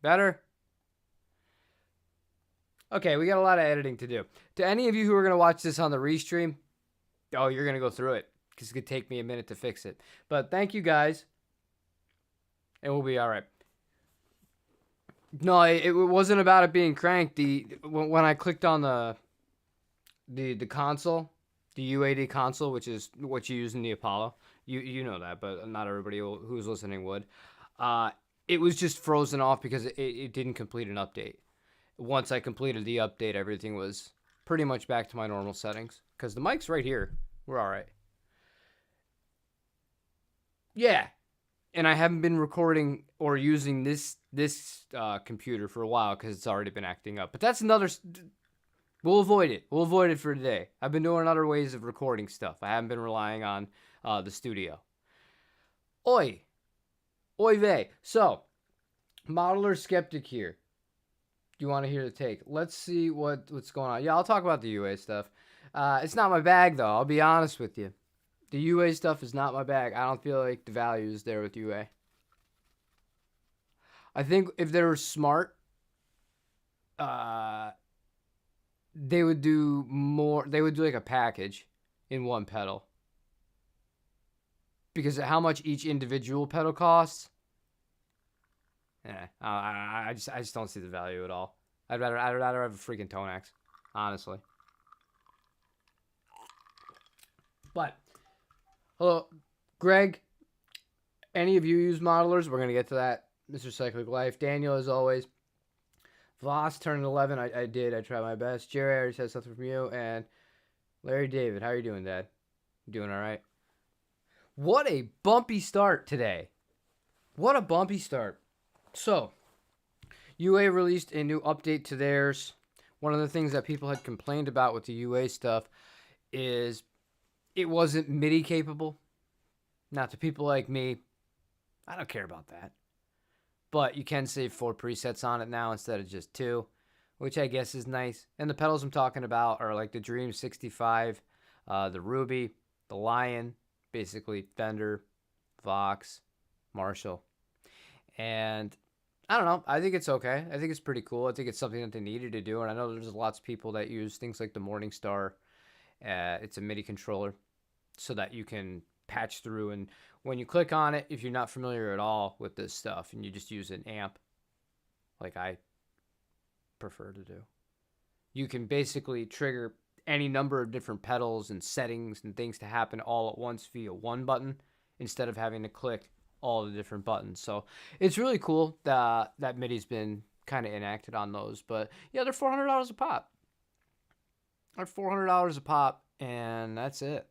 Better? Okay, we got a lot of editing to do. To any of you who are going to watch this on the restream, oh, you're going to go through it because it could take me a minute to fix it. But thank you guys, and we'll be all right. No, it wasn't about it being cranked. When I clicked on the console, the UAD console, which is what you use in the Apollo, you know that, but not everybody who's listening would. It was just frozen off because it didn't complete an update. Once I completed the update, everything was pretty much back to my normal settings. Because the mic's right here. We're all right. Yeah. And I haven't been recording or using this computer for a while because it's already been acting up. But that's another... We'll avoid it. We'll avoid it for today. I've been doing other ways of recording stuff. I haven't been relying on the studio. Oi. Oy vey. So, Modeler Skeptic here. Do you want to hear the take? Let's see what's going on. Yeah, I'll talk about the UA stuff. It's not my bag, though. I'll be honest with you. The UA stuff is not my bag. I don't feel like the value is there with UA. I think if they were smart, they would do more. They would do like a package in one pedal. Because of how much each individual pedal costs. I just don't see the value at all. I'd rather have a freaking Tonex, honestly. But hello, Greg. Any of you use modelers? We're gonna get to that. Mr. Cyclic Life. Daniel, as always. Voss turned 11. I did. I tried my best. Jerry, I already said something from you. And Larry David, how are you doing, Dad? You doing all right? What a bumpy start today. What a bumpy start. So, UA released a new update to theirs. One of the things that people had complained about with the UA stuff is it wasn't MIDI capable. Now, to people like me, I don't care about that. But you can save 4 presets on it now instead of just 2, which I guess is nice. And the pedals I'm talking about are like the Dream 65, the Ruby, the Lion, basically Fender, Vox, Marshall. And I don't know. I think it's okay. I think it's pretty cool. I think it's something that they needed to do. And I know there's lots of people that use things like the Morningstar. It's a MIDI controller so that you can patch through. And when you click on it, if you're not familiar at all with this stuff and you just use an amp, like I prefer to do, you can basically trigger any number of different pedals and settings and things to happen all at once via one button instead of having to click all the different buttons. So it's really cool that MIDI's been kind of enacted on those. But yeah, they're $400 a pop. They're $400 a pop, and that's it.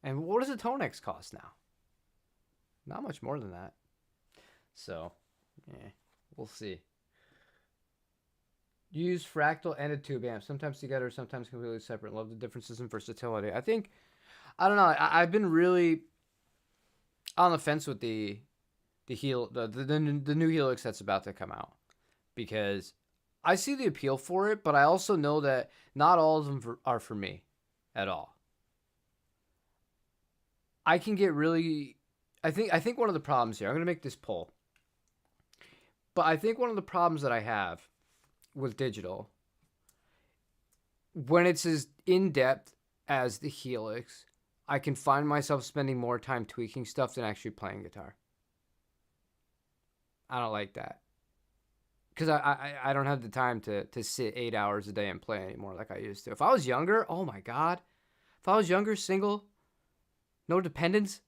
And what does a Tonex cost now? Not much more than that. So, yeah, we'll see. Use fractal and a tube amp, sometimes together, sometimes completely separate. Love the differences in versatility. I think, I don't know. I've been really on the fence with the new Helix that's about to come out, because I see the appeal for it, but I also know that not all of them are for me at all. I can get really, I think one of the problems here, I'm going to make this poll, but I think one of the problems that I have with digital, when it's as in-depth as the Helix, I can find myself spending more time tweaking stuff than actually playing guitar. I don't like that. Because I don't have the time to sit 8 hours a day and play anymore like I used to. If I was younger, oh my God. If I was younger, single, no dependents,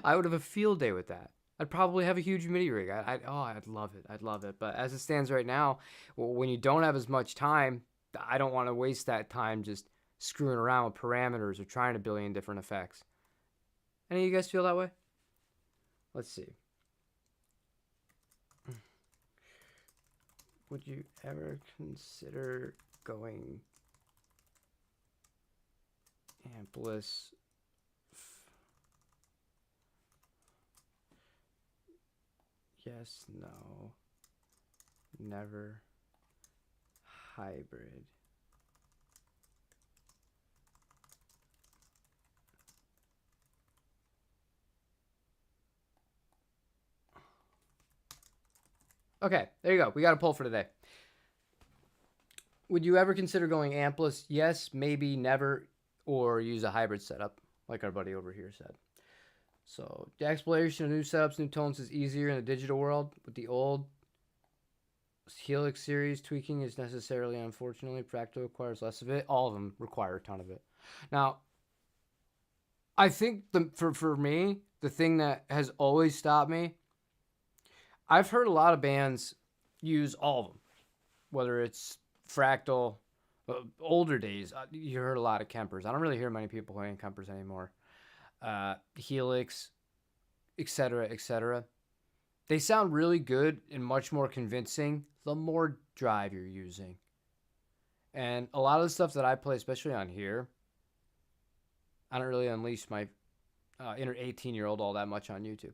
I would have a field day with that. I'd probably have a huge MIDI rig. I'd love it. I'd love it. But as it stands right now, when you don't have as much time, I don't want to waste that time just screwing around with parameters or trying a billion different effects. Any of you guys feel that way? Let's see. Would you ever consider going ampless? Yes, no, never, hybrid. Okay, there you go. We got a poll for today. Would you ever consider going ampless? Yes, maybe, never, or use a hybrid setup, like our buddy over here said. So the exploration of new setups, new tones is easier in the digital world. With the old Helix series, tweaking is necessarily, unfortunately, practical requires less of it. All of them require a ton of it. Now, I think for me, the thing that has always stopped me, I've heard a lot of bands use all of them, whether it's Fractal, older days. You heard a lot of Kempers. I don't really hear many people playing Kempers anymore. Helix, etc., etc. They sound really good and much more convincing the more drive you're using. And a lot of the stuff that I play, especially on here, I don't really unleash my inner 18-year-old all that much on YouTube.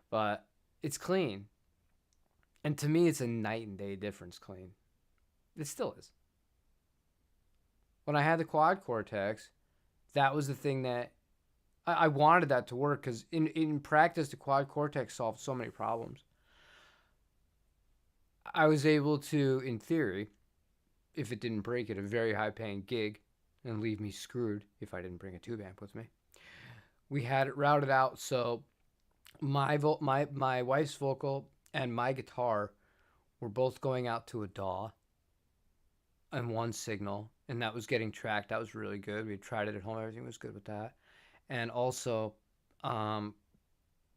But it's clean. And to me, it's a night and day difference clean. It still is. When I had the quad cortex, that was the thing that I wanted that to work, because in practice, the quad cortex solved so many problems. I was able to, in theory, if it didn't break at a very high paying gig and leave me screwed if I didn't bring a tube amp with me, we had it routed out so my wife's vocal and my guitar were both going out to a DAW and one signal, and that was getting tracked. That was really good. We tried it at home. Everything was good with that. And also,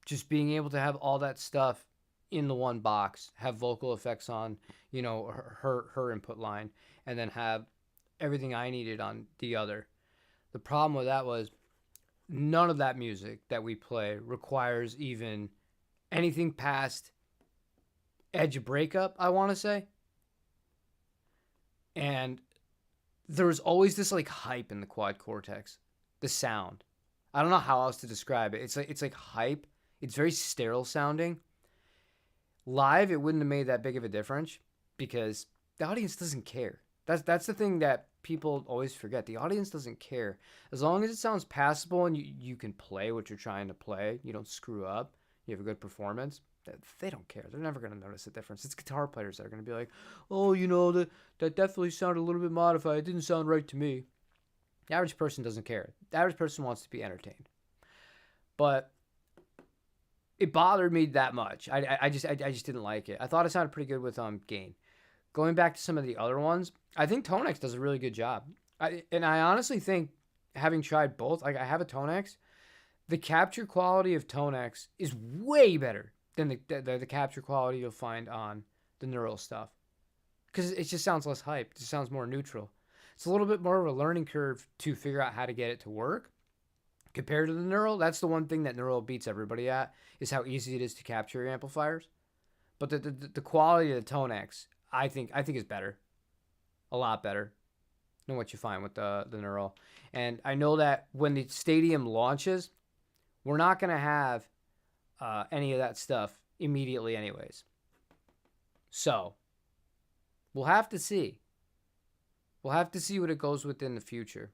just being able to have all that stuff in the one box, have vocal effects on, her input line, and then have everything I needed on the other. The problem with that was none of that music that we play requires even anything past edge of breakup, I want to say. And there was always this like hype in the quad cortex, the sound. I don't know how else to describe it. It's like hype. It's very sterile sounding. Live, it wouldn't have made that big of a difference because the audience doesn't care. That's the thing that people always forget. The audience doesn't care. As long as it sounds passable and you can play what you're trying to play, you don't screw up, you have a good performance, they don't care. They're never going to notice the difference. It's guitar players that are going to be like, oh, that definitely sounded a little bit modified. It didn't sound right to me. The average person doesn't care. The average person wants to be entertained. But it bothered me that much. I just didn't like it. I thought it sounded pretty good with gain. Going back to some of the other ones, I think Tonex does a really good job. I honestly think, having tried both, like I have a Tonex, the capture quality of Tonex is way better than the capture quality you'll find on the neural stuff, because it just sounds less hype. It just sounds more neutral. It's a little bit more of a learning curve to figure out how to get it to work. Compared to the neural, that's the one thing that neural beats everybody at, is how easy it is to capture your amplifiers. But the quality of the Tonex, I think is better, a lot better than what you find with the neural. And I know that when the Stadium launches, we're not going to have any of that stuff immediately anyways. So we'll have to see. We'll have to see what it goes with in the future.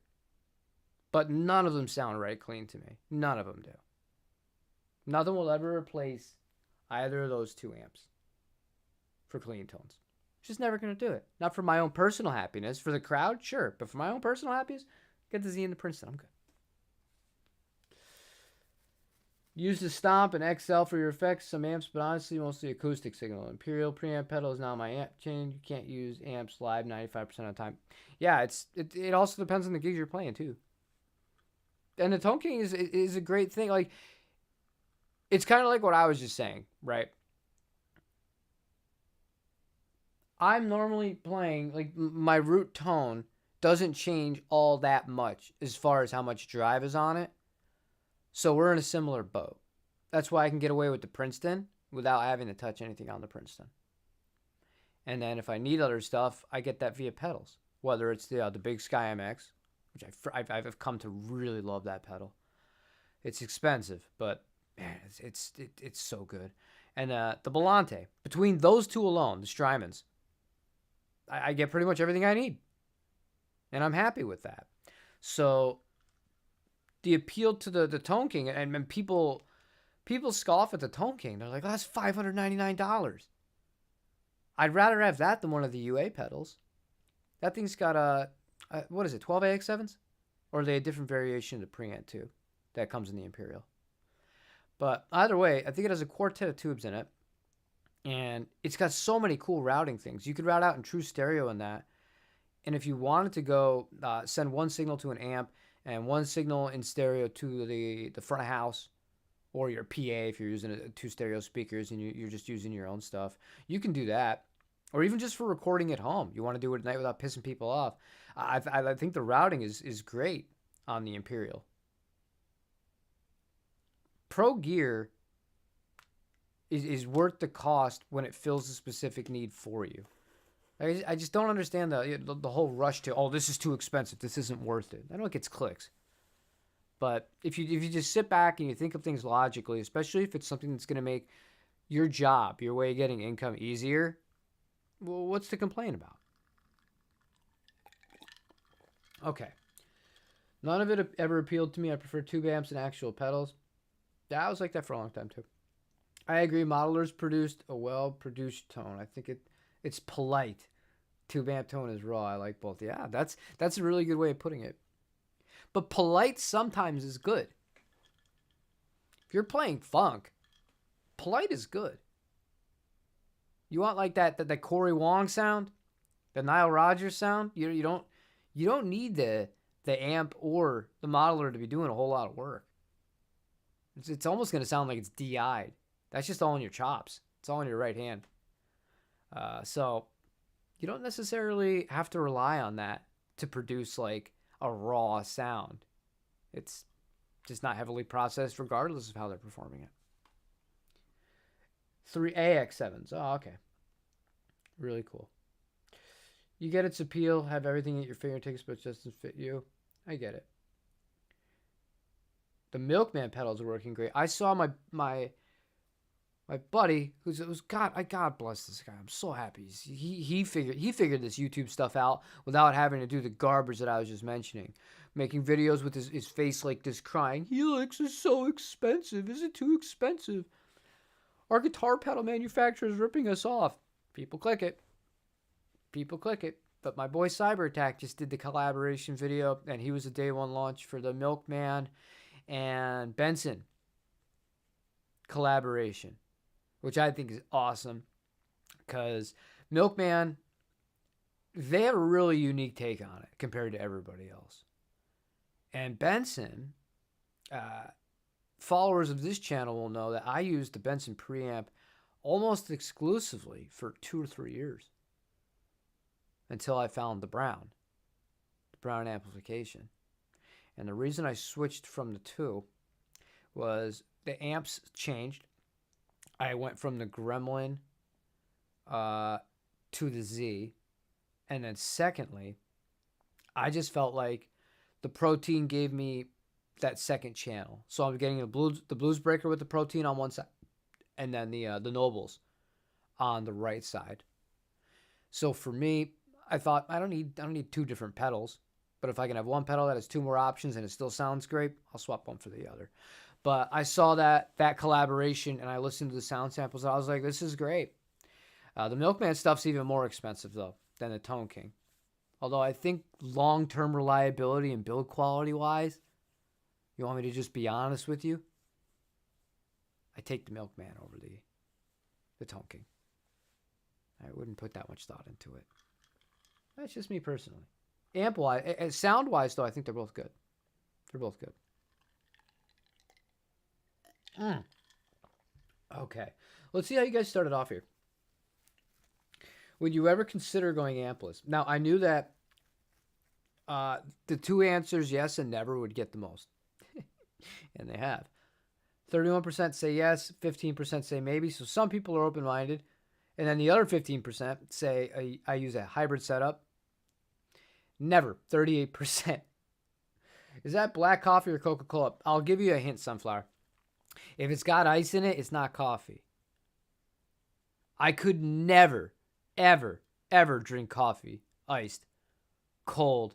But none of them sound right clean to me. None of them do. Nothing will ever replace either of those two amps for clean tones. Just never going to do it. Not for my own personal happiness. For the crowd, sure. But for my own personal happiness, get the Z and the Princeton. I'm good. Use the Stomp and XL for your effects. Some amps, but honestly, mostly acoustic signal. Imperial preamp pedal is now my amp chain. You can't use amps live 95% of the time. Yeah, it also depends on the gigs you're playing, too. And the Tone King is a great thing. Like, it's kind of like what I was just saying, right? I'm normally playing, like, my root tone doesn't change all that much as far as how much drive is on it. So we're in a similar boat. That's why I can get away with the Princeton without having to touch anything on the Princeton. And then if I need other stuff, I get that via pedals. Whether it's the Big Sky MX, which I've come to really love that pedal. It's expensive, but man, it's so good. And the Belante. Between those two alone, the Strymons, I get pretty much everything I need. And I'm happy with that. So the appeal to the Tone King, and people People scoff at the Tone King. They're like, oh, that's $599. I'd rather have that than one of the UA pedals. That thing's got what is it, 12 AX7s? Or are they a different variation of the preamp too that comes in the Imperial? But either way, I think it has a quartet of tubes in it. And it's got so many cool routing things. You could route out in true stereo in that. And if you wanted to go send one signal to an amp and one signal in stereo to the front of house, or your PA if you're using two stereo speakers and you're just using your own stuff, you can do that. Or even just for recording at home. You want to do it at night without pissing people off. I think the routing is great on the Imperial. Pro Gear is worth the cost when it fills a specific need for you. I just don't understand the whole rush to, oh, this is too expensive, this isn't worth it. I know it gets clicks. But if you just sit back and you think of things logically, especially if it's something that's going to make your job, your way of getting income easier, well, what's to complain about? Okay. None of it ever appealed to me. I prefer tube amps and actual pedals. Yeah, I was like that for a long time too. I agree. Modelers produced a well-produced tone. I think it's polite. Tube amp tone is raw. I like both. Yeah, that's a really good way of putting it. But polite sometimes is good. If you're playing funk, polite is good. You want like that Corey Wong sound, the Nile Rodgers sound. You don't need the amp or the modeler to be doing a whole lot of work. It's almost going to sound like it's DI'd. That's just all in your chops. It's all in your right hand. So you don't necessarily have to rely on that to produce like a raw sound. It's just not heavily processed regardless of how they're performing it. 3 AX7s. Oh, okay. Really cool. You get its appeal, have everything at your fingertips, but it doesn't fit you. I get it. The Milkman pedals are working great. I saw my buddy, God bless this guy. I'm so happy. He figured this YouTube stuff out without having to do the garbage that I was just mentioning. Making videos with his face like this, crying, Helix is so expensive. Is it too expensive? Our guitar pedal manufacturer is ripping us off. People click it. But my boy Cyber Attack just did the collaboration video, and he was a day one launch for the Milkman and Benson collaboration, which I think is awesome because Milkman, they have a really unique take on it compared to everybody else. And Benson, followers of this channel will know that I used the Benson preamp almost exclusively for 2 or 3 years until I found the Brown amplification. And the reason I switched from the two was the amps changed. I went from the Gremlin to the Z. And then secondly, I just felt like the Protein gave me that second channel. So I'm getting the blues breaker with the Protein on one side, and then the Nobles on the right side. So for me, I thought I don't need 2 different pedals, but if I can have one pedal that has 2 more options and it still sounds great, I'll swap one for the other. But I saw that collaboration and I listened to the sound samples and I was like, this is great. The Milkman stuff's even more expensive though than the Tone King. Although I think long-term reliability and build quality-wise, you want me to just be honest with you? I take the Milkman over the Tone King. I wouldn't put that much thought into it. That's just me personally. Amp-wise, sound-wise, though, I think they're both good. They're both good. Okay. Let's see how you guys started off here. Would you ever consider going ampless? Now, I knew that the 2 answers, yes and never, would get the most. And they have. 31% say yes, 15% say maybe. So some people are open-minded. And then the other 15% say I use a hybrid setup. Never. 38%. Is that black coffee or Coca-Cola? I'll give you a hint, Sunflower. If it's got ice in it, it's not coffee. I could never, ever, ever drink coffee iced, cold.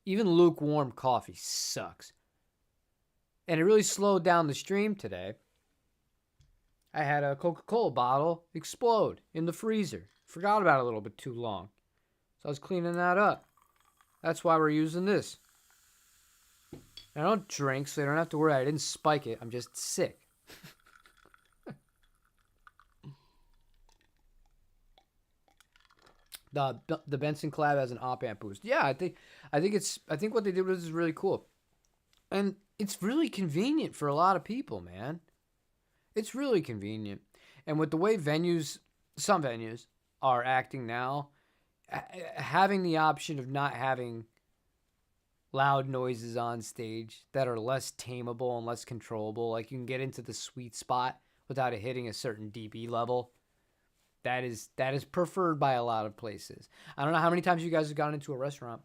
Even lukewarm coffee sucks. And it really slowed down the stream today. I had a Coca-Cola bottle explode in the freezer. Forgot about it a little bit too long. So I was cleaning that up. That's why we're using this. I don't drink, so you don't have to worry. I didn't spike it. I'm just sick. The Benson collab has an op amp boost. Yeah, I think what they did was really cool. And it's really convenient for a lot of people, man. It's really convenient. And with the way some venues are acting now, having the option of not having loud noises on stage that are less tameable and less controllable, like you can get into the sweet spot without it hitting a certain dB level, that is preferred by a lot of places. I don't know how many times you guys have gone into a restaurant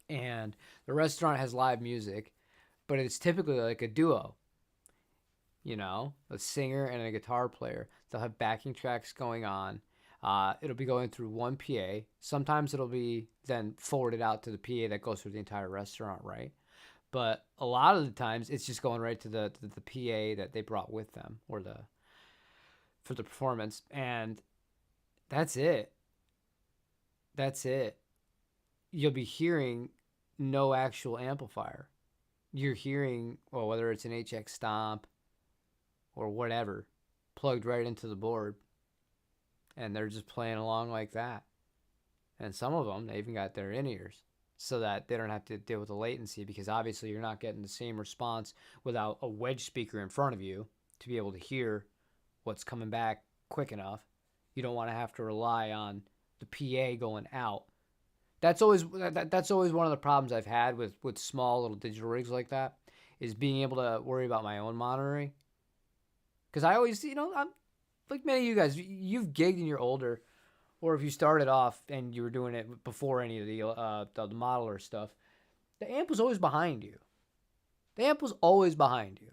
and the restaurant has live music, but it's typically like a duo. You know, a singer and a guitar player. They'll have backing tracks going on. It'll be going through one PA. Sometimes it'll be then forwarded out to the PA that goes through the entire restaurant, right? But a lot of the times it's just going right to the PA that they brought with them for the performance, and that's it. That's it. You'll be hearing no actual amplifier. You're hearing, well, whether it's an HX Stomp or whatever, plugged right into the board. And they're just playing along like that. And some of them, they even got their in-ears so that they don't have to deal with the latency, because obviously you're not getting the same response without a wedge speaker in front of you to be able to hear what's coming back quick enough. You don't want to have to rely on the PA going out. That's always one of the problems I've had with small little digital rigs like that, is being able to worry about my own monitoring. Because I always, I'm like many of you guys, you've gigged and you're older, or if you started off and you were doing it before any of the modeler stuff, the amp was always behind you. The amp was always behind you.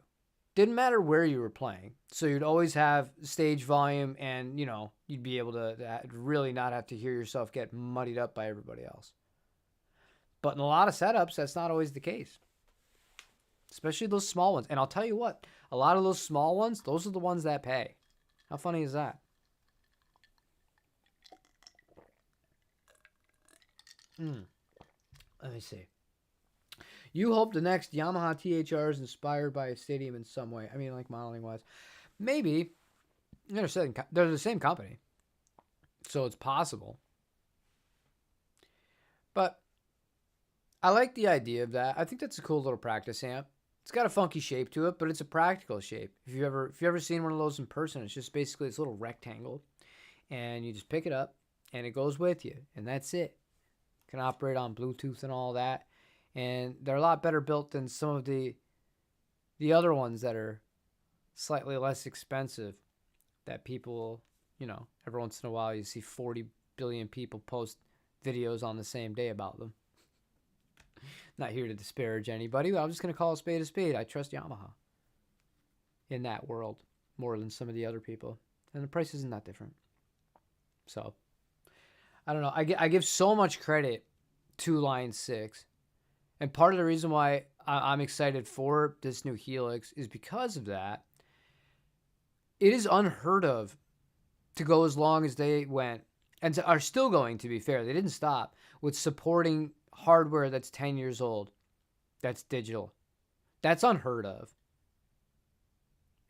Didn't matter where you were playing. So you'd always have stage volume, and, you'd be able to really not have to hear yourself get muddied up by everybody else. But in a lot of setups, that's not always the case. Especially those small ones. And I'll tell you what, a lot of those small ones, those are the ones that pay. How funny is that? Let me see. You hope the next Yamaha THR is inspired by a stadium in some way. I mean, like modeling wise. Maybe. They're the same company. So it's possible. But I like the idea of that. I think that's a cool little practice amp. It's got a funky shape to it, but it's a practical shape. If you've ever seen one of those in person, it's just basically this little rectangle, and you just pick it up, and it goes with you, and that's it. It can operate on Bluetooth and all that, and they're a lot better built than some of the other ones that are slightly less expensive. That people, every once in a while you see 40 billion people post videos on the same day about them. Not here to disparage anybody, but I'm just going to call a spade a spade. I trust Yamaha in that world more than some of the other people. And the price isn't that different. So, I don't know. I give so much credit to Line 6. And part of the reason why I'm excited for this new Helix is because of that. It is unheard of to go as long as they went, and are still going, to be fair. They didn't stop with supporting hardware that's 10 years old, that's digital. That's unheard of.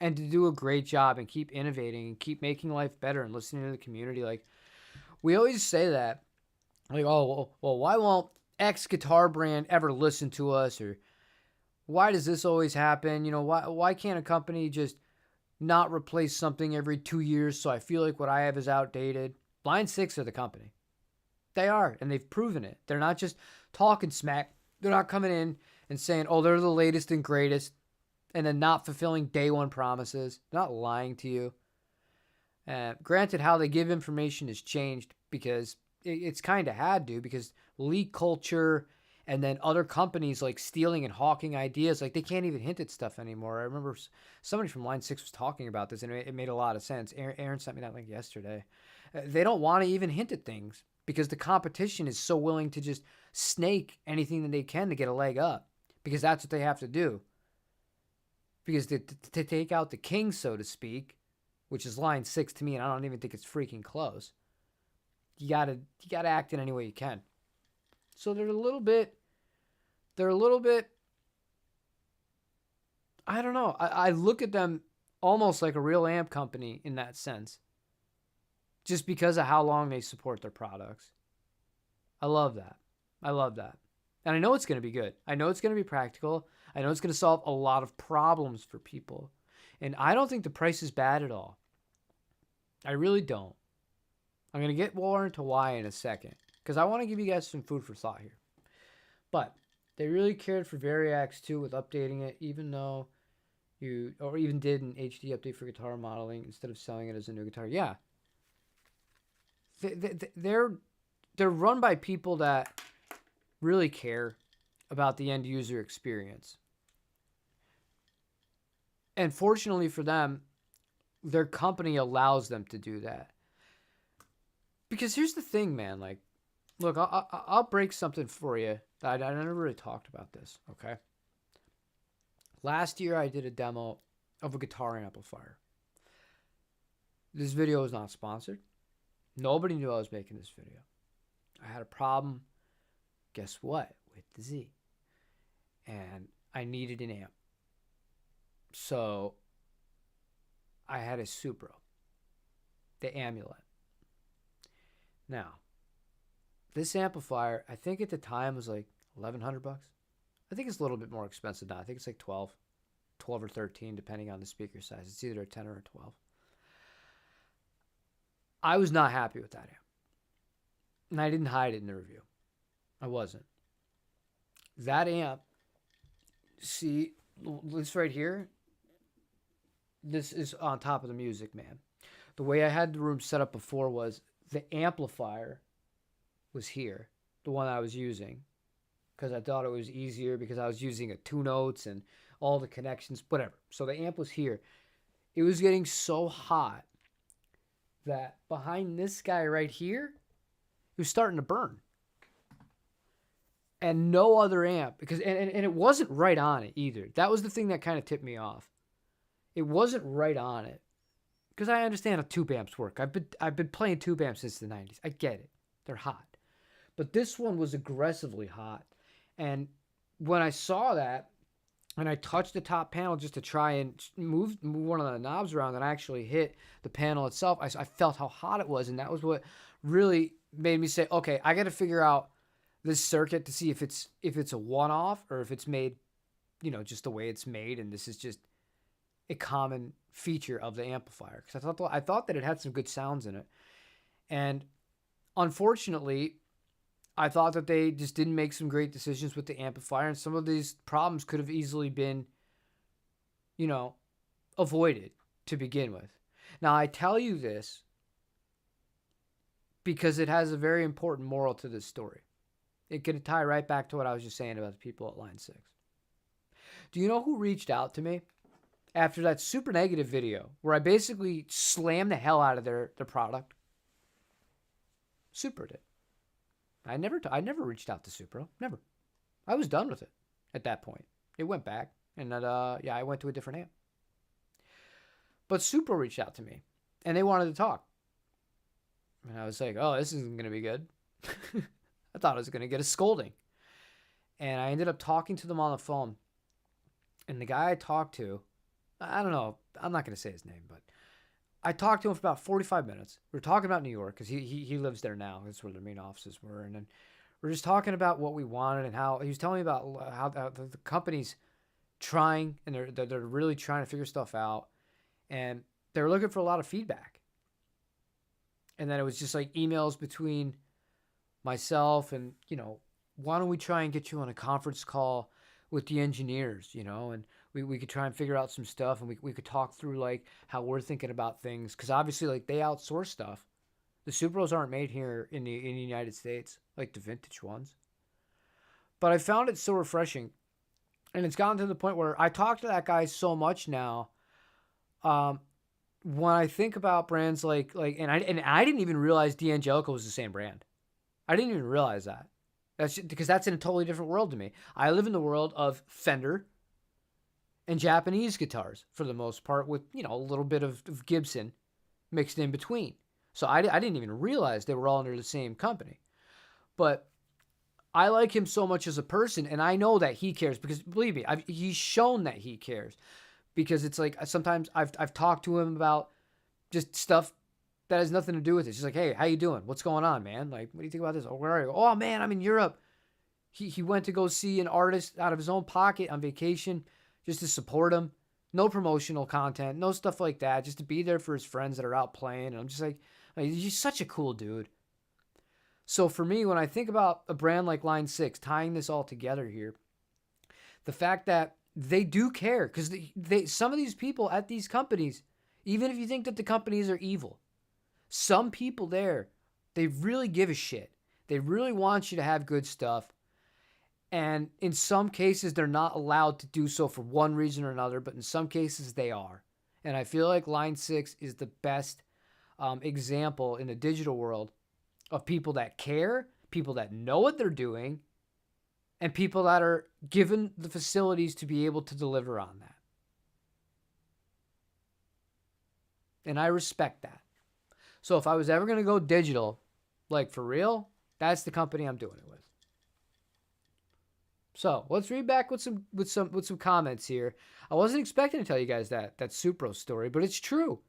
And to do a great job and keep innovating and keep making life better and listening to the community. Like, we always say that, like, oh, well, why won't X guitar brand ever listen to us? Or why does this always happen? Why can't a company just not replace something every 2 years so I feel like what I have is outdated? Line 6 are the company. They are, and they've proven it. They're not just talking smack. They're not coming in and saying, oh, they're the latest and greatest, and then not fulfilling day one promises. They're not lying to you. Granted, how they give information has changed, because it's kind of had to, because leak culture and then other companies like stealing and hawking ideas, like they can't even hint at stuff anymore. I remember somebody from Line 6 was talking about this, and it made a lot of sense. Aaron sent me that link yesterday. They don't want to even hint at things, because the competition is so willing to just snake anything that they can to get a leg up, because that's what they have to do. Because to take out the king, so to speak, which is line 6 to me, and I don't even think it's freaking close, you gotta act in any way you can. So they're a little bit, I don't know. I look at them almost like a real amp company in that sense, just because of how long they support their products. I love that. And I know it's going to be good. I know it's going to be practical. I know it's going to solve a lot of problems for people. And I don't think the price is bad at all. I really don't. I'm going to get more into why in a second, because I want to give you guys some food for thought here. But they really cared for Variax too with updating it, even though even did an HD update for guitar modeling instead of selling it as a new guitar. Yeah. They're run by people that really care about the end user experience. And fortunately for them, their company allows them to do that. Because here's the thing, man. Like, look, I'll break something for you. I never really talked about this, okay? Last year, I did a demo of a guitar amplifier. This video was not sponsored. Nobody knew I was making this video. I had a problem, guess what, with the Z. And I needed an amp. So I had a Supro, the Amulet. Now, this amplifier, I think at the time was like $1,100. I think it's a little bit more expensive now. I think it's like 12 or 13, depending on the speaker size. It's either a 10 or a 12. I was not happy with that amp. And I didn't hide it in the review. I wasn't. That amp, see, this right here, this is on top of the music, man. The way I had the room set up before was the amplifier was here, the one I was using, because I thought it was easier because I was using a 2 notes and all the connections, whatever. So the amp was here. It was getting so hot that behind this guy right here, it was starting to burn. And no other amp, because and it wasn't right on it either. That was the thing that kind of tipped me off. It wasn't right on it. Because I understand how tube amps work. I've been playing tube amps since the 90s. I get it. They're hot. But this one was aggressively hot. And when I saw that, and I touched the top panel just to try and move one of the knobs around, and I actually hit the panel itself, I felt how hot it was. And that was what really made me say, okay, I got to figure out this circuit to see if it's a one-off or if it's made, just the way it's made. And this is just a common feature of the amplifier, because I thought that it had some good sounds in it. And unfortunately, I thought that they just didn't make some great decisions with the amplifier, and some of these problems could have easily been, avoided to begin with. Now, I tell you this because it has a very important moral to this story. It could tie right back to what I was just saying about the people at line 6. Do you know who reached out to me after that super negative video where I basically slammed the hell out of their product? Supro did. I never reached out to Supro. Never. I was done with it at that point. It went back, and I went to a different amp. But Supro reached out to me, and they wanted to talk. And I was like, oh, this isn't going to be good. I thought I was going to get a scolding. And I ended up talking to them on the phone. And the guy I talked to, I don't know, I'm not going to say his name, but I talked to him for about 45 minutes. We were talking about New York because he lives there now. That's where their main offices were. And then we're just talking about what we wanted and how he was telling me about how the company's trying, and they're really trying to figure stuff out. And they're looking for a lot of feedback. And then it was just like emails between myself and, why don't we try and get you on a conference call with the engineers, and we could try and figure out some stuff, and we could talk through like how we're thinking about things, because obviously like they outsource stuff. The Supros aren't made here in the United States, like the vintage ones. But I found it so refreshing, and it's gotten to the point where I talk to that guy so much now. When I think about brands and I didn't even realize D'Angelico was the same brand. I didn't even realize that. That's because that's in a totally different world to me. I live in the world of Fender and Japanese guitars for the most part, with, you know, a little bit of Gibson mixed in between. So I didn't even realize they were all under the same company. But I like him so much as a person, and I know that he cares, because believe me, he's shown that he cares. Because it's like, sometimes I've talked to him about just stuff that has nothing to do with it. He's like, hey, how you doing? What's going on, man? Like, what do you think about this? Oh, where are you? Oh, man, I'm in Europe. He went to go see an artist out of his own pocket on vacation just to support him. No promotional content, no stuff like that, just to be there for his friends that are out playing. And I'm just like, he's such a cool dude. So for me, when I think about a brand like Line 6, tying this all together here, the fact that they do care, because some of these people at these companies, even if you think that the companies are evil, some people there, they really give a shit. They really want you to have good stuff. And in some cases, they're not allowed to do so for one reason or another, but in some cases, they are. And I feel like Line 6 is the best example in the digital world of people that care, people that know what they're doing, and people that are given the facilities to be able to deliver on that. And I respect that. So if I was ever going to go digital, like for real, that's the company I'm doing it with. So let's read back with some comments here. I wasn't expecting to tell you guys that Supro story, but it's true.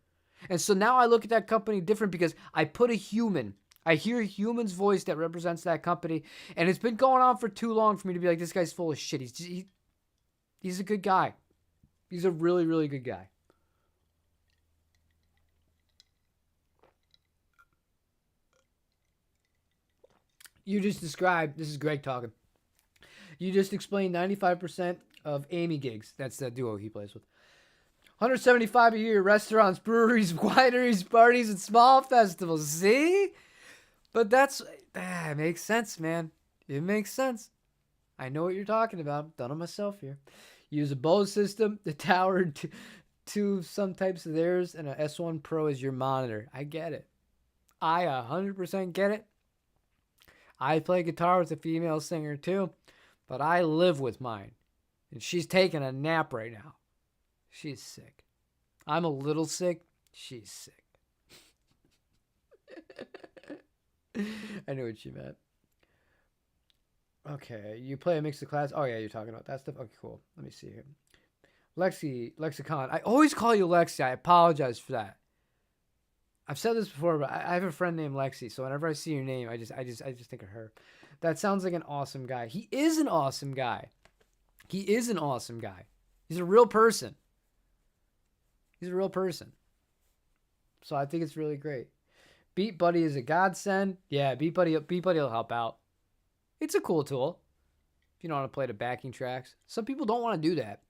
And so now I look at that company different, because I put a human. I hear a human's voice that represents that company, and it's been going on for too long for me to be like, this guy's full of shit. He's a good guy. He's a really, really good guy. You just described, this is Greg talking. You just explained 95% of Amy gigs. That's the duo he plays with. 175 a year, restaurants, breweries, wineries, parties, and small festivals. See? But it makes sense, man. It makes sense. I know what you're talking about. I've done it myself here. Use a Bose system, the tower, two some types of theirs, and a S1 Pro as your monitor. I get it. I 100% get it. I play guitar with a female singer too, but I live with mine. And she's taking a nap right now. She's sick. I'm a little sick. She's sick. I knew what you meant. Okay, you play a mix of class. Oh yeah, you're talking about that stuff. Okay, cool. Let me see here. Lexicon. I always call you Lexi. I apologize for that. I've said this before, but I have a friend named Lexi, so whenever I see your name, I just think of her. That sounds like an awesome guy. He is an awesome guy. He is an awesome guy. He's a real person. He's a real person. So I think it's really great. Beat Buddy is a godsend. Yeah, Beat Buddy will help out. It's a cool tool if you don't want to play the backing tracks. Some people don't want to do that.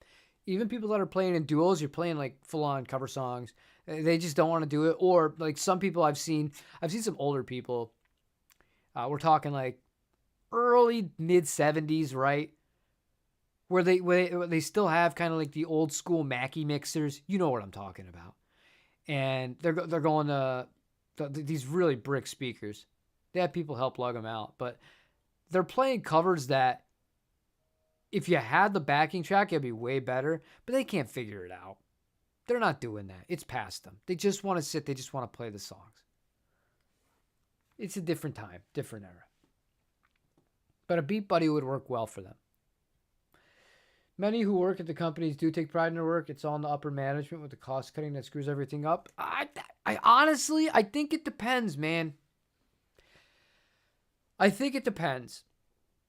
Even people that are playing in duos, you're playing like full-on cover songs. They just don't want to do it. Or like some people I've seen some older people. We're talking like early mid 70s, right? Where they still have kind of like the old school Mackie mixers. You know what I'm talking about. And they're going to these really brick speakers. They have people help lug them out, but they're playing covers that if you had the backing track, it'd be way better, but they can't figure it out. They're not doing that. It's past them. They just want to sit. They just want to play the songs. It's a different time, different era. But a Beat Buddy would work well for them. Many who work at the companies do take pride in their work. It's all in the upper management with the cost cutting that screws everything up. I honestly, I think it depends, man. I think it depends.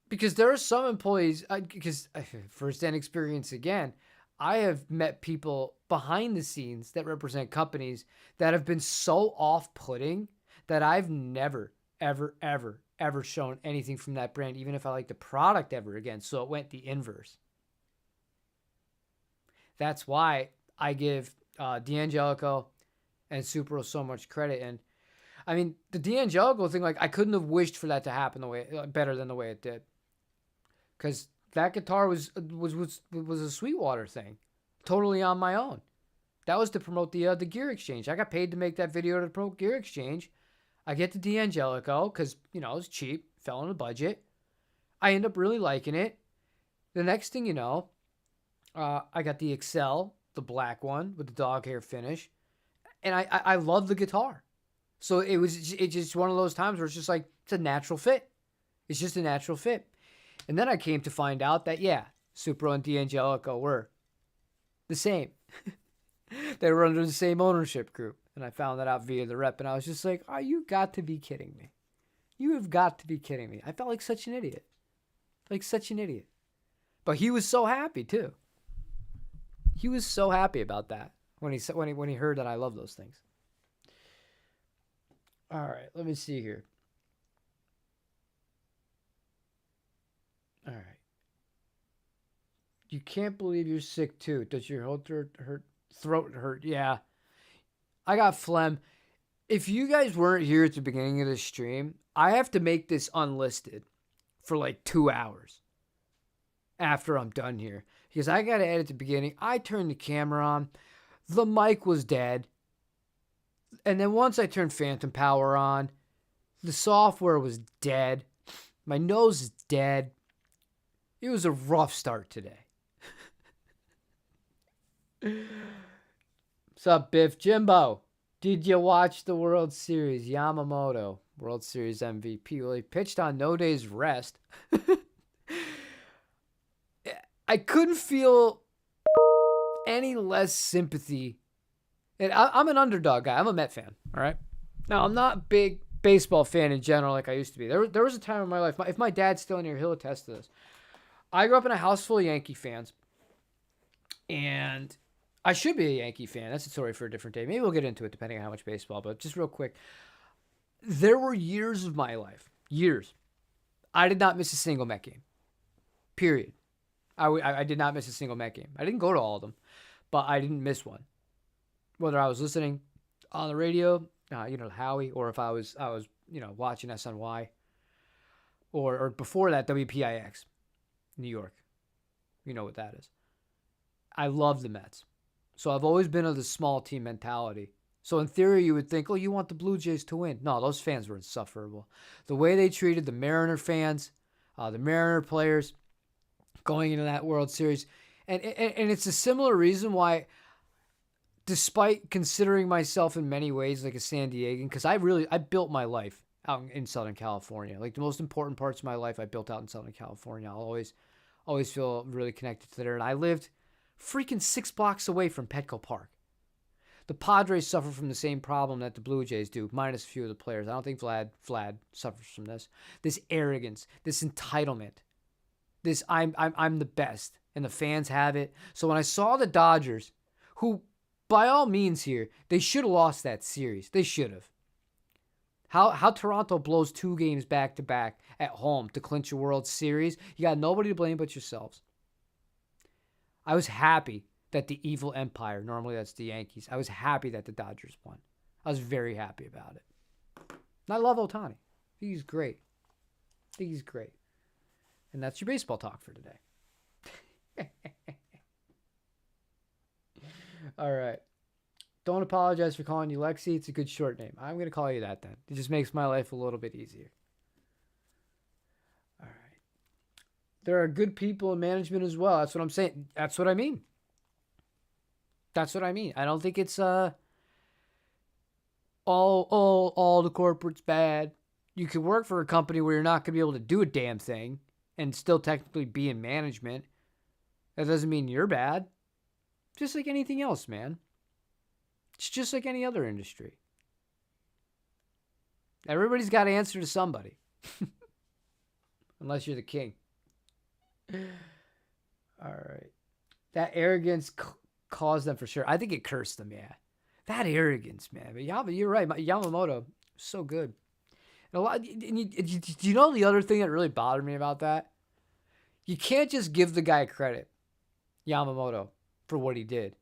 Because there are some employees, because first-hand experience again, I have met people behind the scenes that represent companies that have been so off-putting that I've never, ever, ever, ever shown anything from that brand, even if I like the product ever again. So it went the inverse. That's why I give D'Angelico and Supro so much credit. And I mean, the D'Angelico thing, like I couldn't have wished for that to happen better than the way it did. Because that guitar was a Sweetwater thing, totally on my own. That was to promote the Gear Exchange. I got paid to make that video to promote Gear Exchange. I get the D'Angelico because it was cheap, fell on a budget. I end up really liking it. The next thing you know, I got the Excel, the black one with the dog hair finish, and I love the guitar. So it's just one of those times where it's just like it's a natural fit. It's just a natural fit. And then I came to find out that yeah, Supro and D'Angelico were the same. They were under the same ownership group, and I found that out via the rep, and I was just like, "Oh, you got to be kidding me! You have got to be kidding me!" I felt like such an idiot, But he was so happy too. He was so happy about that when he heard that I love those things. All right, let me see here. All right. You can't believe you're sick too. Does your throat hurt? Yeah. I got phlegm. If you guys weren't here at the beginning of the stream, I have to make this unlisted for like 2 hours after I'm done here. Because I got to edit the beginning. I turned the camera on. The mic was dead. And then once I turned Phantom Power on, the software was dead. My nose is dead. It was a rough start today. What's up, Biff? Jimbo, did you watch the World Series? Yamamoto, World Series MVP. Well, he pitched on no day's rest. I couldn't feel any less sympathy. And I'm an underdog guy. I'm a Met fan, all right? Now, I'm not a big baseball fan in general like I used to be. There was a time in my life, if my dad's still in here, he'll attest to this. I grew up in a house full of Yankee fans, and I should be a Yankee fan. That's a story for a different day. Maybe we'll get into it depending on how much baseball, but just real quick. There were years of my life, I did not miss a single Met game, period. I did not miss a single Met game. I didn't go to all of them, but I didn't miss one. Whether I was listening on the radio, Howie, or if I was watching SNY, or before that, WPIX, New York. You know what that is. I love the Mets. So I've always been of the small team mentality. So in theory, you would think, oh, you want the Blue Jays to win. No, those fans were insufferable. The way they treated the Mariner fans, the Mariner players going into that World Series. And it's a similar reason why, despite considering myself in many ways like a San Diegan, because I built my life out in Southern California. Like the most important parts of my life I built out in Southern California. I'll always feel really connected to there. And I lived freaking 6 blocks away from Petco Park. The Padres suffer from the same problem that the Blue Jays do, minus a few of the players. I don't think Vlad suffers from this. This arrogance, this entitlement, this I'm the best, and the fans have it. So when I saw the Dodgers, who by all means here, they should have lost that series. They should have. How Toronto blows 2 games back to back at home to clinch a World Series, you got nobody to blame but yourselves. I was happy that the evil empire, normally that's the Yankees, I was happy that the Dodgers won. I was very happy about it. And I love Ohtani. I think he's great. And that's your baseball talk for today. All right. Don't apologize for calling you Lexi. It's a good short name. I'm going to call you that then. It just makes my life a little bit easier. All right. There are good people in management as well. That's what I'm saying. That's what I mean. I don't think it's all the corporate's bad. You can work for a company where you're not going to be able to do a damn thing and still technically be in management. That doesn't mean you're bad. Just like anything else, man. It's just like any other industry. Everybody's got to answer to somebody. Unless you're the king. All right. That arrogance caused them for sure. I think it cursed them, yeah. That arrogance, man. But you're right. Yamamoto, so good. And do you know the other thing that really bothered me about that? You can't just give the guy credit, Yamamoto, for what he did.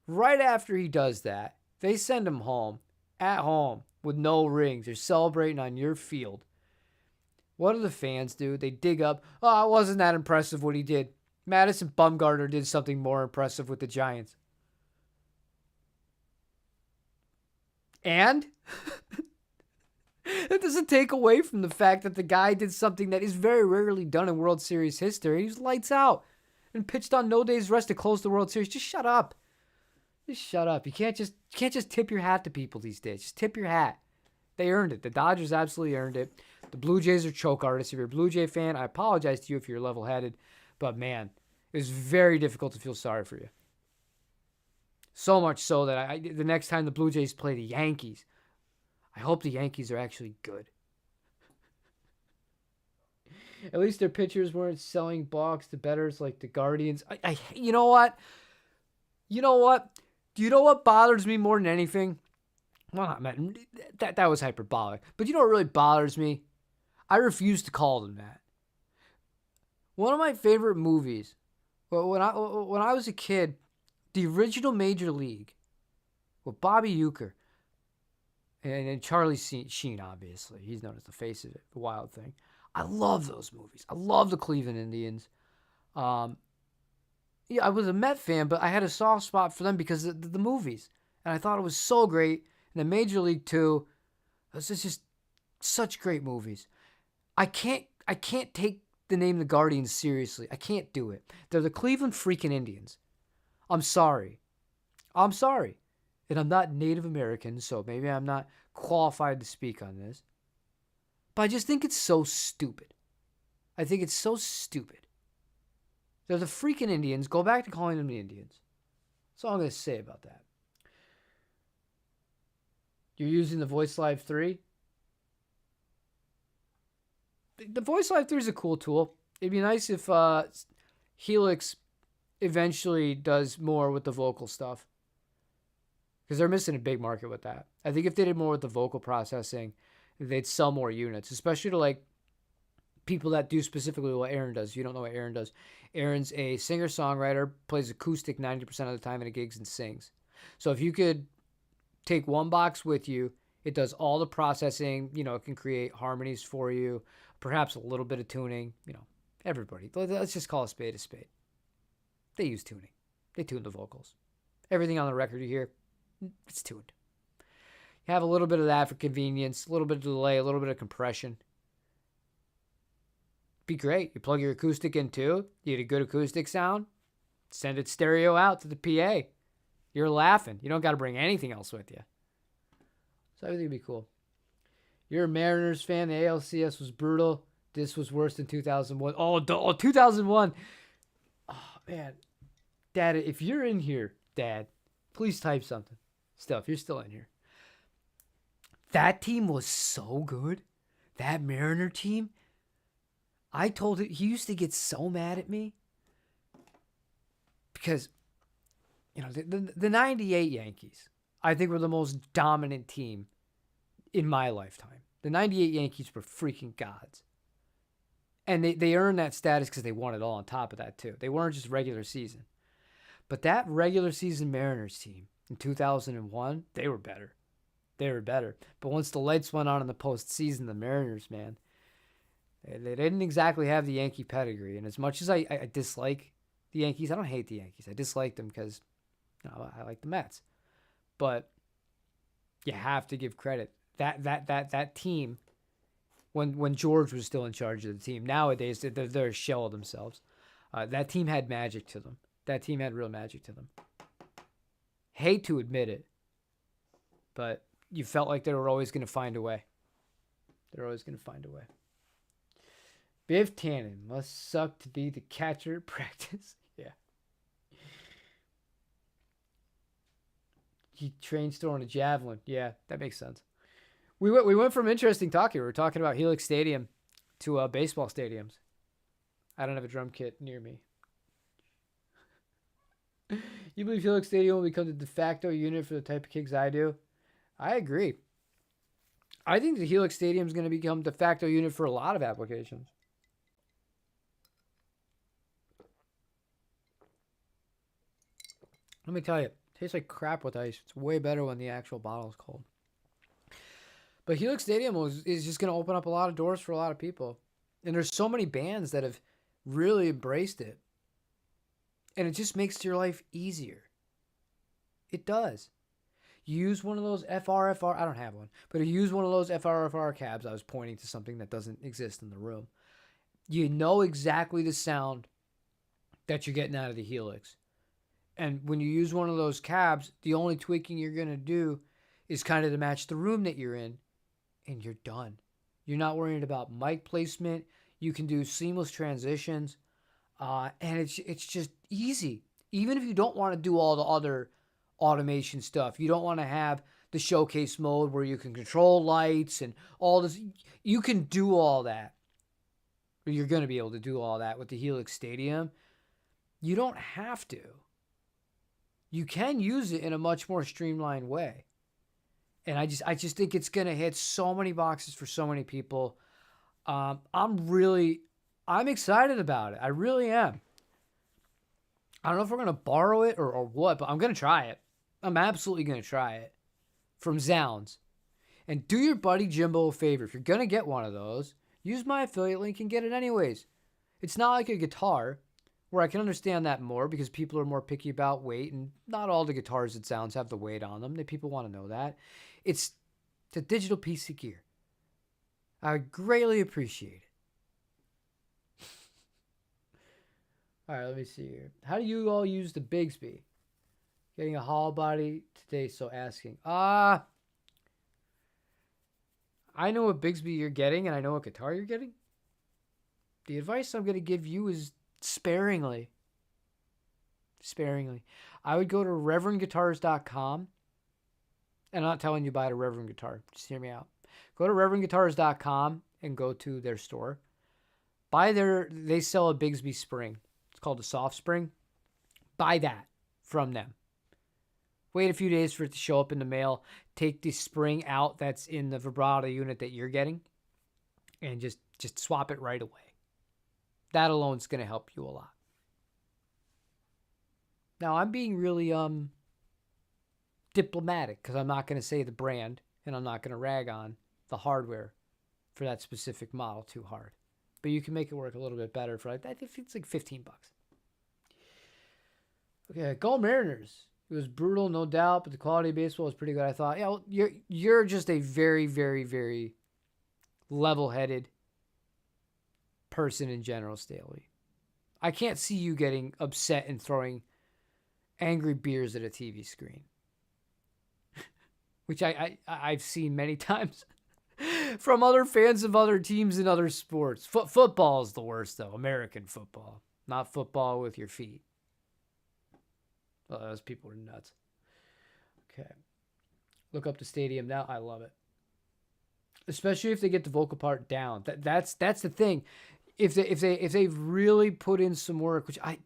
Right after he does that, they send him home, at home, with no rings. They're celebrating on your field. What do the fans do? They dig up, oh, it wasn't that impressive what he did. Madison Bumgarner did something more impressive with the Giants. And that doesn't take away from the fact that the guy did something that is very rarely done in World Series history. He was lights out. and pitched on no days rest to close the World Series. Just shut up. Just shut up. You can't just tip your hat to people these days. Just tip your hat. They earned it. The Dodgers absolutely earned it. The Blue Jays are choke artists. If you're a Blue Jay fan, I apologize to you if you're level-headed. But, man, it was very difficult to feel sorry for you. So much so that the next time the Blue Jays play the Yankees, I hope the Yankees are actually good. At least their pitchers weren't selling balks to bettors like the Guardians. You know what? You know what? Do you know what bothers me more than anything? Well, man, that was hyperbolic. But you know what really bothers me? I refuse to call them that. One of my favorite movies, when I was a kid, the original Major League, with Bobby Uecker, and Charlie Sheen, obviously. He's known as the face of it, the Wild Thing. I love those movies. I love the Cleveland Indians. I was a Met fan, but I had a soft spot for them because of the movies. And I thought it was so great. And the Major League 2, it's just such great movies. I can't take the name the Guardians seriously. I can't do it. They're the Cleveland freaking Indians. I'm sorry. And I'm not Native American, so maybe I'm not qualified to speak on this. But I just think it's so stupid. I think it's so stupid. They're the freaking Indians. Go back to calling them the Indians. That's all I'm going to say about that. You're using the Voice Live 3? The Voice Live 3 is a cool tool. It'd be nice if Helix eventually does more with the vocal stuff. Because they're missing a big market with that. I think if they did more with the vocal processing, they'd sell more units, especially to like people that do specifically what Aaron does. If you don't know what Aaron does, Aaron's a singer-songwriter, plays acoustic 90% of the time in the gigs and sings. So if you could take one box with you, it does all the processing, it can create harmonies for you, perhaps a little bit of tuning, everybody. Let's just call a spade a spade. They use tuning. They tune the vocals. Everything on the record you hear, it's tuned. You have a little bit of that for convenience, a little bit of delay, a little bit of compression. Be great. You plug your acoustic in too. You get a good acoustic sound. Send it stereo out to the PA. You're laughing. You don't got to bring anything else with you. So everything would be cool. You're a Mariners fan. The ALCS was brutal. This was worse than 2001. Oh, 2001. Oh, man. Dad, if you're in here, Dad, please type something. Still, if you're still in here. That team was so good. That Mariner team. I told it, he used to get so mad at me. Because, the 98 Yankees, I think, were the most dominant team in my lifetime. The 98 Yankees were freaking gods. And they earned that status because they won it all on top of that, too. They weren't just regular season. But that regular season Mariners team in 2001, they were better. They were better. But once the lights went on in the postseason, the Mariners, man, they didn't exactly have the Yankee pedigree. And as much as I dislike the Yankees, I don't hate the Yankees. I dislike them because I like the Mets. But you have to give credit. That team, when George was still in charge of the team, nowadays they're a shell of themselves. That team had magic to them. That team had real magic to them. Hate to admit it, but you felt like they were always going to find a way. They're always going to find a way. Biff Tannen must suck to be the catcher at practice. Yeah. He trains throwing a javelin. Yeah, that makes sense. We went from interesting talk here. We were talking about Helix Stadium to baseball stadiums. I don't have a drum kit near me. You believe Helix Stadium will become the de facto unit for the type of kicks I do? I agree. I think the Helix Stadium is going to become de facto unit for a lot of applications. Let me tell you, it tastes like crap with ice. It's way better when the actual bottle is cold. But Helix Stadium is just going to open up a lot of doors for a lot of people. And there's so many bands that have really embraced it. And it just makes your life easier. It does. You use one of those FRFR, I don't have one, but you use one of those FRFR cabs. I was pointing to something that doesn't exist in the room. You know exactly the sound that you're getting out of the Helix. And when you use one of those cabs, the only tweaking you're going to do is kind of to match the room that you're in, and you're done. You're not worrying about mic placement. You can do seamless transitions, and it's just easy. Even if you don't want to do all the other automation stuff, you don't want to have the showcase mode where you can control lights and all this. You can do all that. Or you're going to be able to do all that with the Helix Stadium. You don't have to. You can use it in a much more streamlined way. And I just think it's going to hit so many boxes for so many people. I'm excited about it. I really am. I don't know if we're going to borrow it or what, but I'm going to try it. I'm absolutely going to try it from Zounds. And do your buddy Jimbo a favor. If you're going to get one of those, use my affiliate link and get it anyways. It's not like a guitar, where I can understand that more because people are more picky about weight, and not all the guitars at Sounds have the weight on them. People want to know that. It's a digital piece of gear. I would greatly appreciate it. All right, let me see here. How do you all use the Bigsby? Getting a hollow body today, so asking. I know what Bigsby you're getting, and I know what guitar you're getting. The advice I'm going to give you is sparingly. I would go to reverendguitars.com. And I'm not telling you buy a Reverend guitar. Just hear me out. Go to reverendguitars.com and go to their store. They sell a Bigsby spring. It's called a soft spring. Buy that from them. Wait a few days for it to show up in the mail. Take the spring out that's in the vibrato unit that you're getting. And just swap it right away. That alone is going to help you a lot. Now, I'm being really diplomatic because I'm not going to say the brand and I'm not going to rag on the hardware for that specific model too hard. But you can make it work a little bit better for I think it's like $15. Okay, Go Mariners. It was brutal, no doubt, but the quality of baseball was pretty good. I thought, well, you're just a very, very, very level-headed person in general, Staley. I can't see you getting upset and throwing angry beers at a TV screen, which I've seen many times from other fans of other teams in other sports. Football is the worst, though. American football, not football with your feet. Well, those people are nuts. Okay. Look up the stadium now. I love it. Especially if they get the vocal part down. That's the thing. If they've really put in some work, which I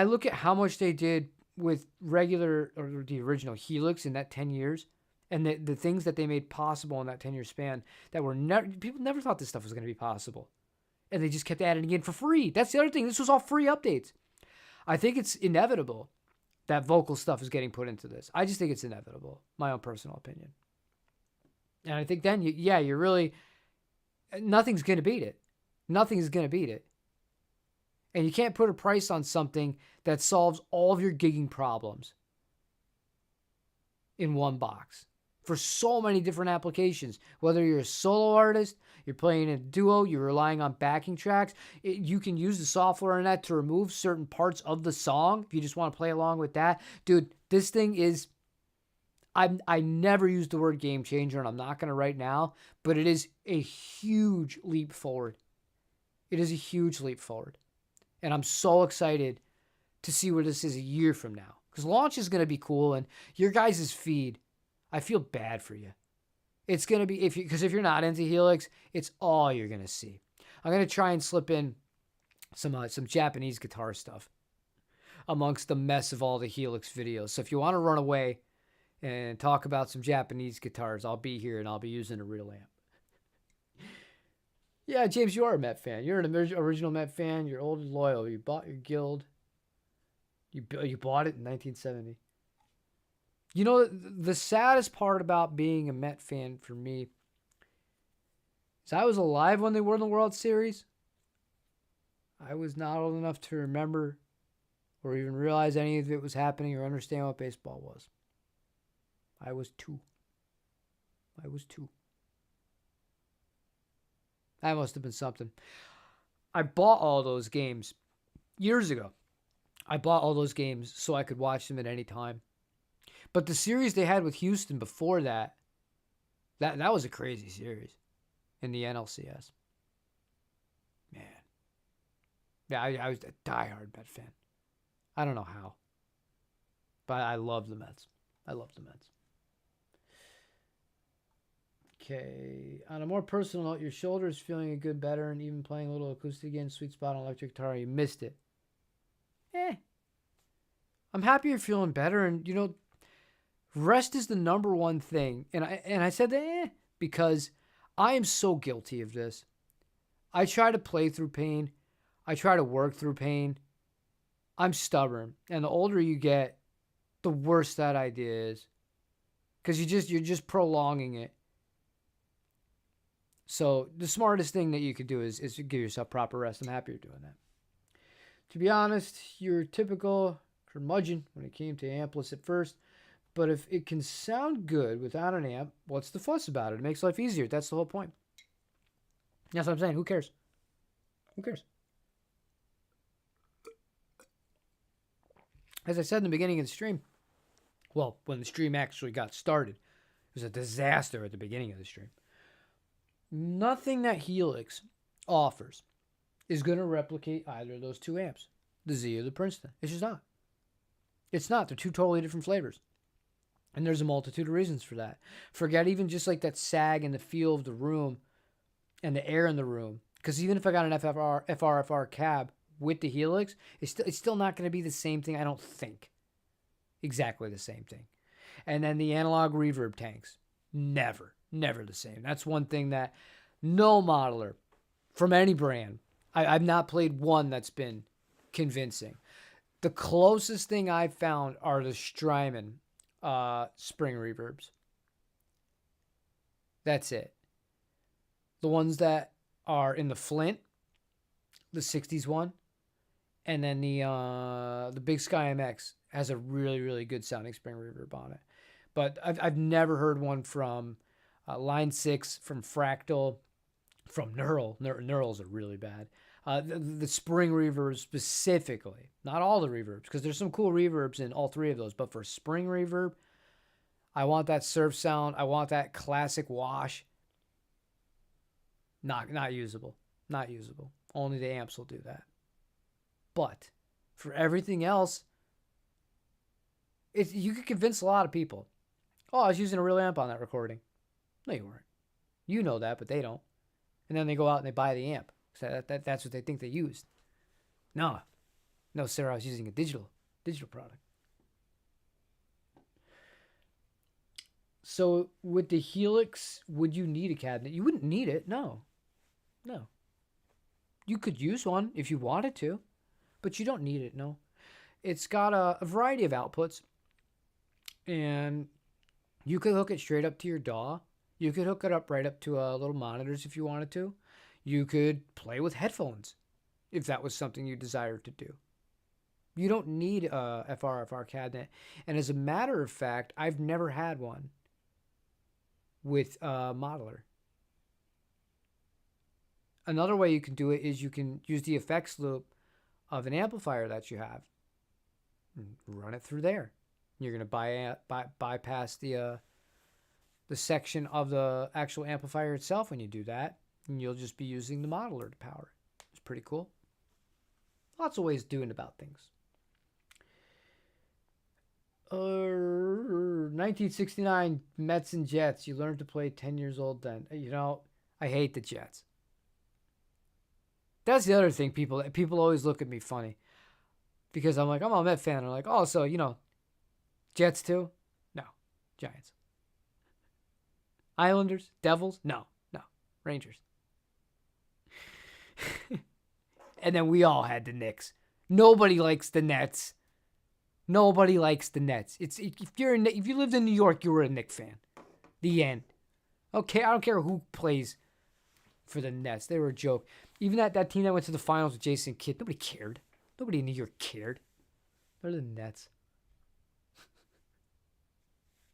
look at how much they did with regular or the original Helix in that 10 years and the things that they made possible in that 10-year span that were people never thought this stuff was going to be possible. And they just kept adding in for free. That's the other thing. This was all free updates. I think it's inevitable that vocal stuff is getting put into this. I just think it's inevitable. My own personal opinion. And I think then, you're really, nothing's going to beat it. Nothing is going to beat it. And you can't put a price on something that solves all of your gigging problems in one box for so many different applications. Whether you're a solo artist, you're playing in a duo, you're relying on backing tracks, you can use the software on that to remove certain parts of the song if you just want to play along with that. Dude, this thing is, I never used the word game changer, and I'm not going to right now, but it is a huge leap forward. It is a huge leap forward. And I'm so excited to see where this is a year from now. Because launch is going to be cool, and your guys' feed, I feel bad for you. It's going to be, because if you're not into Helix, it's all you're going to see. I'm going to try and slip in some Japanese guitar stuff amongst the mess of all the Helix videos. So if you want to run away and talk about some Japanese guitars, I'll be here and I'll be using a real amp. Yeah, James, you are a Met fan. You're an original Met fan. You're old and loyal. You bought your guild. You bought it in 1970. You know, the saddest part about being a Met fan for me is I was alive when they won the World Series. I was not old enough to remember or even realize any of it was happening or understand what baseball was. I was two. That must have been something. I bought all those games years ago. I bought all those games so I could watch them at any time. But the series they had with Houston before that was a crazy series in the NLCS. Man. Yeah, I was a diehard Met fan. I don't know how. But I love the Mets. I love the Mets. Okay. On a more personal note, your shoulder is feeling a good better and even playing a little acoustic again, sweet spot on electric guitar. You missed it. I'm happy you're feeling better. And, you know, rest is the number one thing. And I said that because I am so guilty of this. I try to play through pain. I try to work through pain. I'm stubborn. And the older you get, the worse that idea is. Because you're just prolonging it. So the smartest thing that you could do is give yourself proper rest. I'm happy you're doing that. To be honest, you're typical curmudgeon when it came to ampless at first. But if it can sound good without an amp, what's the fuss about it? It makes life easier. That's the whole point. That's what I'm saying. Who cares? Who cares? As I said in the beginning of the stream, well, when the stream actually got started, it was a disaster at the beginning of the stream. Nothing that Helix offers is going to replicate either of those two amps, the Z or the Princeton. It's just not. It's not. They're two totally different flavors. And there's a multitude of reasons for that. Forget even just like that sag and the feel of the room and the air in the room. Because even if I got an FRFR cab with the Helix, it's still not going to be the same thing, I don't think. Exactly the same thing. And then the analog reverb tanks. Never the same. That's one thing that no modeler from any brand, I've not played one that's been convincing. The closest thing I've found are the Strymon spring reverbs. That's it. The ones that are in the Flint, the 60s one, and then the Big Sky MX has a really, really good sounding spring reverb on it. But I've never heard one from Line 6, from Fractal, from Neural. Neurals are really bad. The spring reverbs specifically, not all the reverbs, because there's some cool reverbs in all three of those, but for spring reverb, I want that surf sound. I want that classic wash. Not usable. Not usable. Only the amps will do that. But for everything else, you could convince a lot of people. Oh, I was using a real amp on that recording. No, you weren't. You know that, but they don't. And then they go out and they buy the amp. So that's what they think they used. No, sir, I was using a digital product. So with the Helix, would you need a cabinet? You wouldn't need it. No. You could use one if you wanted to, but you don't need it. No. It's got a variety of outputs, and you could hook it straight up to your DAW. You could hook it up right up to little monitors if you wanted to. You could play with headphones if that was something you desired to do. You don't need a FRFR cabinet. And as a matter of fact, I've never had one with a modeler. Another way you can do it is you can use the effects loop of an amplifier that you have and run it through there. You're going to bypass the section of the actual amplifier itself when you do that, and you'll just be using the modeler to power it. It's pretty cool. Lots of ways of doing about things. 1969 Mets and Jets. You learned to play 10 years old then. You know, I hate the Jets. That's the other thing. People always look at me funny because I'm like, I'm a Met fan. They're like, oh, so, you know, Jets too? No. Giants. Islanders? Devils? No. Rangers. And then we all had the Knicks. Nobody likes the Nets. It's if you lived in New York, you were a Knicks fan. The end. Okay, I don't care who plays for the Nets. They were a joke. Even that team that went to the finals with Jason Kidd, nobody cared. Nobody in New York cared. They're the Nets.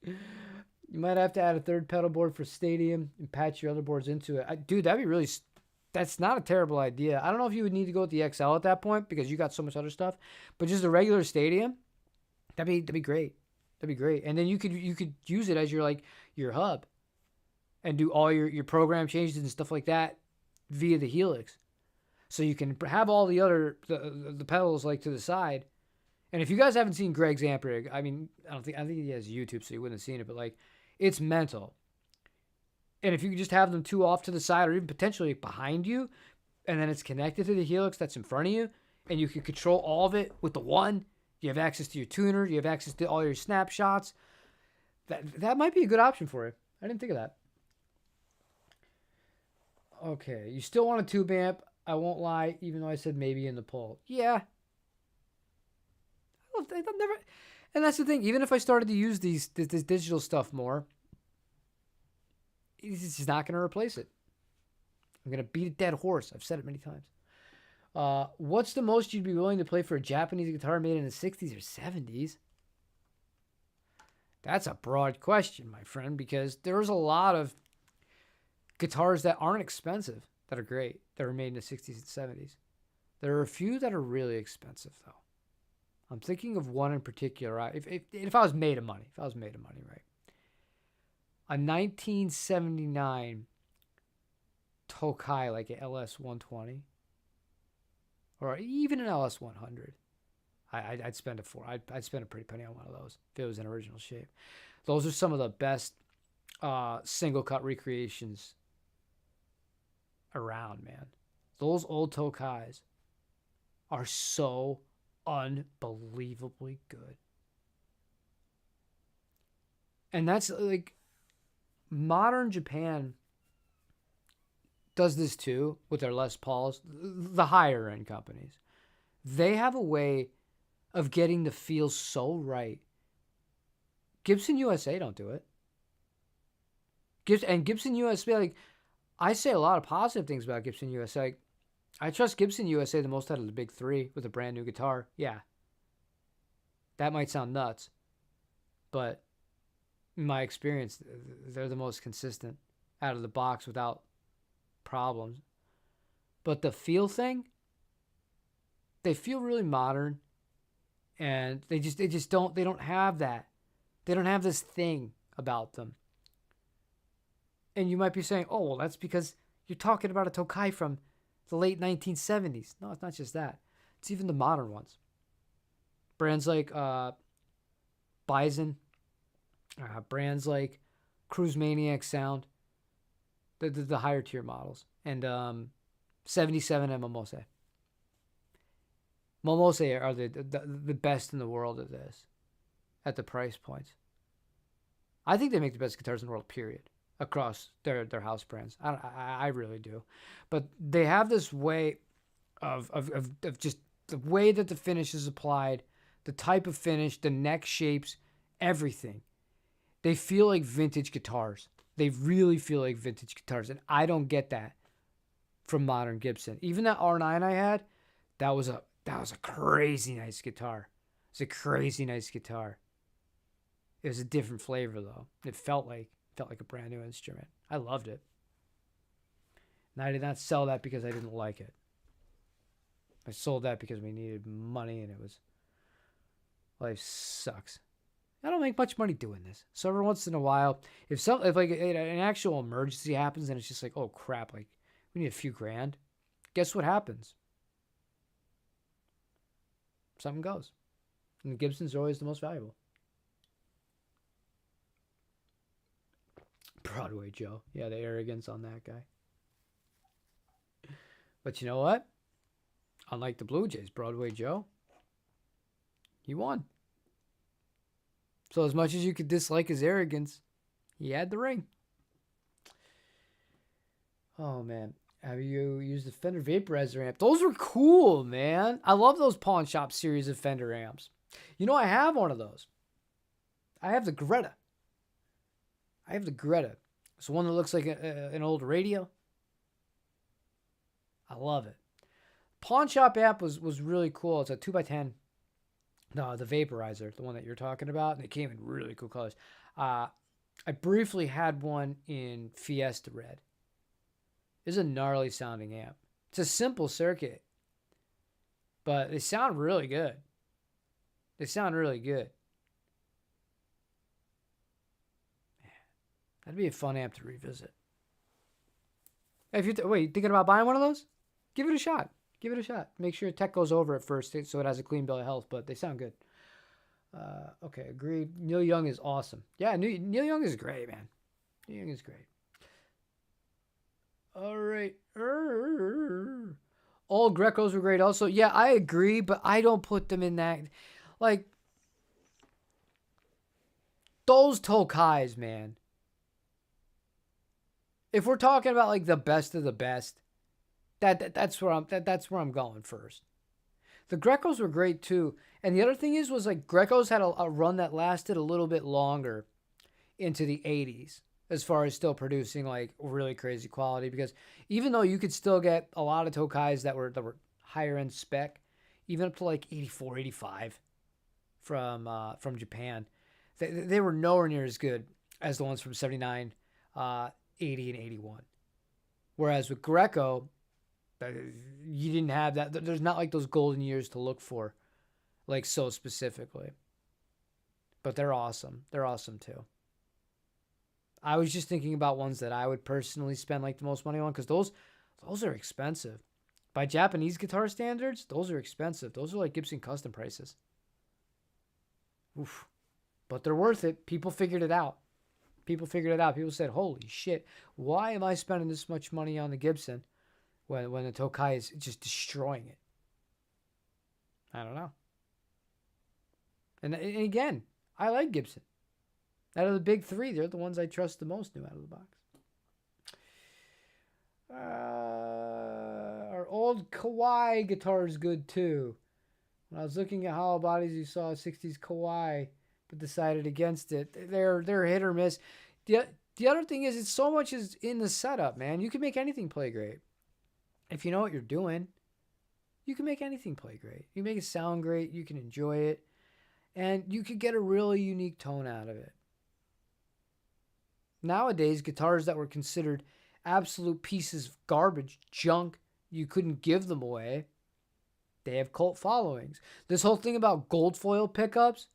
You might have to add a third pedal board for stadium and patch your other boards into it. Dude, that'd be really that's not a terrible idea. I don't know if you would need to go with the XL at that point because you got so much other stuff, but just a regular stadium, that'd be great. That'd be great. And then you could use it as your hub and do all your program changes and stuff like that via the Helix. So you can have all the other the pedals like to the side. And if you guys haven't seen Greg's amp rig, I mean, I think he has YouTube, so you wouldn't have seen it, but like, it's mental. And if you could just have them two off to the side or even potentially behind you, and then it's connected to the Helix that's in front of you, and you can control all of it with the one. You have access to your tuner. You have access to all your snapshots. That might be a good option for you. I didn't think of that. Okay, you still want a tube amp. I won't lie, even though I said maybe in the poll. Yeah. I've never, and that's the thing. Even if I started to use this digital stuff more, it's just not going to replace it. I'm going to beat a dead horse. I've said it many times. What's the most you'd be willing to play for a Japanese guitar made in the 60s or 70s? That's a broad question, my friend, because there's a lot of guitars that aren't expensive that are great, that were made in the 60s and 70s. There are a few that are really expensive, though. I'm thinking of one in particular. If I was made of money, right? A 1979 Tokai, like an LS120, or even an LS100. I'd spend I'd spend a pretty penny on one of those if it was in original shape. Those are some of the best single cut recreations around, man. Those old Tokais are so unbelievably good. And that's like, modern Japan does this too with their Les Pauls, the higher end companies. They have a way of getting the feel so right. Gibson USA don't do it. Gibson USA, like, I say a lot of positive things about Gibson USA. Like, I trust Gibson USA the most out of the big three with a brand new guitar. Yeah. That might sound nuts, but in my experience, they're the most consistent out of the box without problems. But the feel thing, they feel really modern, and they don't have that. They don't have this thing about them. And you might be saying, oh, well, that's because you're talking about a Tokai from the late 1970s. No, it's not just that. It's even the modern ones. Brands like Bison, brands like Cruise Maniac Sound, the higher tier models, and 77 and Momose. Momose are the best in the world at this, at the price points. I think they make the best guitars in the world, period, across their house brands. I really do. But they have this way of just the way that the finish is applied, the type of finish, the neck shapes, everything. They feel like vintage guitars. They really feel like vintage guitars, and I don't get that from modern Gibson. Even that R9 I had, that was a crazy nice guitar. It's a crazy nice guitar. It was a different flavor though. It felt like a brand new instrument. I loved it. And I did not sell that because I didn't like it. I sold that because we needed money, and life sucks. I don't make much money doing this. So every once in a while, if like an actual emergency happens and it's just like, oh crap, like we need a few grand, guess what happens? Something goes. And the Gibsons are always the most valuable. Broadway Joe. Yeah, the arrogance on that guy. But you know what? Unlike the Blue Jays, Broadway Joe, he won. So as much as you could dislike his arrogance, he had the ring. Oh, man. Have you used the Fender Vaporizer amp? Those were cool, man. I love those Pawn Shop series of Fender amps. You know, I have one of those. I have the Greta. It's the one that looks like an old radio. I love it. Pawn Shop amp was really cool. It's a 2x10. No, the Vaporizer, the one that you're talking about. And it came in really cool colors. I briefly had one in Fiesta Red. It's a gnarly sounding amp. It's a simple circuit, but they sound really good. They sound really good. That'd be a fun amp to revisit. If you're thinking about buying one of those, give it a shot. Give it a shot. Make sure tech goes over it first so it has a clean bill of health, but they sound good. Okay, agreed. Neil Young is awesome. Yeah, Neil Young is great, man. Neil Young is great. All right. All Grecos were great also. Yeah, I agree, but I don't put them in that. Like, those Tokais, man. If we're talking about like the best of the best, that's where I'm going first. The Grecos were great too, and the other thing was like Grecos had a run that lasted a little bit longer into the 80s as far as still producing like really crazy quality, because even though you could still get a lot of Tokais that were higher end spec, even up to like 84, 85 from Japan, they were nowhere near as good as the ones from 79, 80, and 81. Whereas with Greco, you didn't have that. There's not like those golden years to look for, like so specifically. But they're awesome. They're awesome too. I was just thinking about ones that I would personally spend like the most money on, because those are expensive. By Japanese guitar standards, those are expensive. Those are like Gibson custom prices. Oof. But they're worth it. People figured it out. People said, holy shit, why am I spending this much money on the Gibson when the Tokai is just destroying it? I don't know. And again, I like Gibson. Out of the big three, they're the ones I trust the most new out of the box. Our old Kawai guitar is good too. When I was looking at hollow bodies, you saw a 60s Kawai, but decided against it. They're hit or miss. The other thing is, it's so much is in the setup, man. You can make anything play great. If you know what you're doing, you can make anything play great. You make it sound great. You can enjoy it. And you could get a really unique tone out of it. Nowadays, guitars that were considered absolute pieces of garbage, junk, you couldn't give them away, they have cult followings. This whole thing about gold foil pickups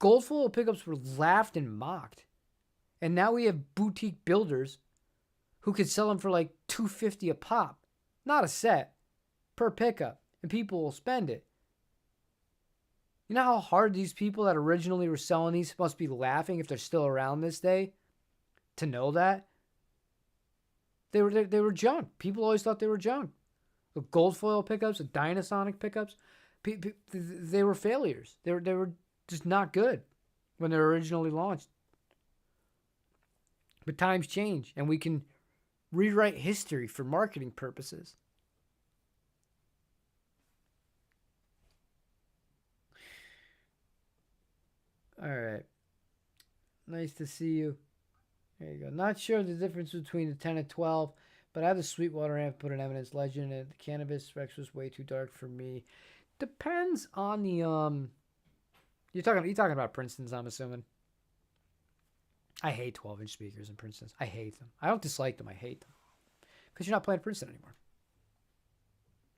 were laughed and mocked. And now we have boutique builders who could sell them for like $250 a pop. Not a set, per pickup. And people will spend it. You know how hard these people that originally were selling these must be laughing if they're still around this day? To know that? They were junk. People always thought they were junk. The gold foil pickups, the Dynasonic pickups, they were failures. They were just not good when they were originally launched. But times change, and we can rewrite history for marketing purposes. All right. Nice to see you. There you go. Not sure the difference between the 10 and 12, but I have the Sweetwater amp, put an Eminence Legend, and the Cannabis Rex was way too dark for me. Depends on the You're talking about Princeton's, I'm assuming. I hate 12-inch speakers in Princeton's. I hate them. I don't dislike them. I hate them. Because you're not playing Princeton anymore.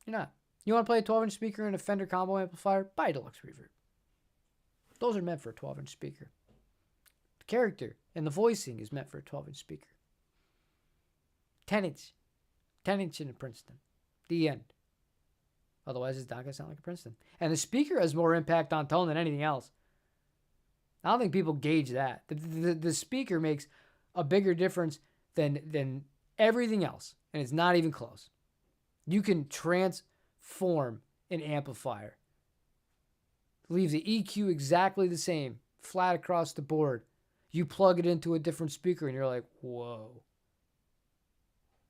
You're not. You want to play a 12-inch speaker and a Fender combo amplifier? Buy a Deluxe Reverb. Those are meant for a 12-inch speaker. The character and the voicing is meant for a 12-inch speaker. 10-inch. 10-inch in a Princeton. The end. Otherwise, it's not going to sound like a Princeton. And the speaker has more impact on tone than anything else. I don't think people gauge that. The speaker makes a bigger difference than everything else. And it's not even close. You can transform an amplifier. Leave the EQ exactly the same. Flat across the board. You plug it into a different speaker and you're like, whoa.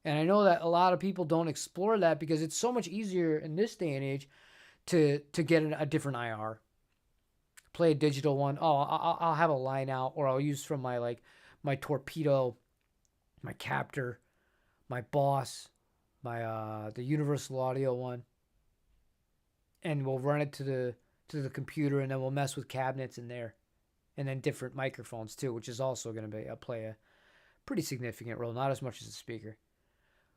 And I know that a lot of people don't explore that because it's so much easier in this day and age to get a different IR. Play a digital one. Oh, I'll have a line out, or I'll use from my Torpedo, my Captor, my Boss, my the Universal Audio one, and we'll run it to the computer, and then we'll mess with cabinets in there, and then different microphones too, which is also going to play a pretty significant role. Not as much as a speaker,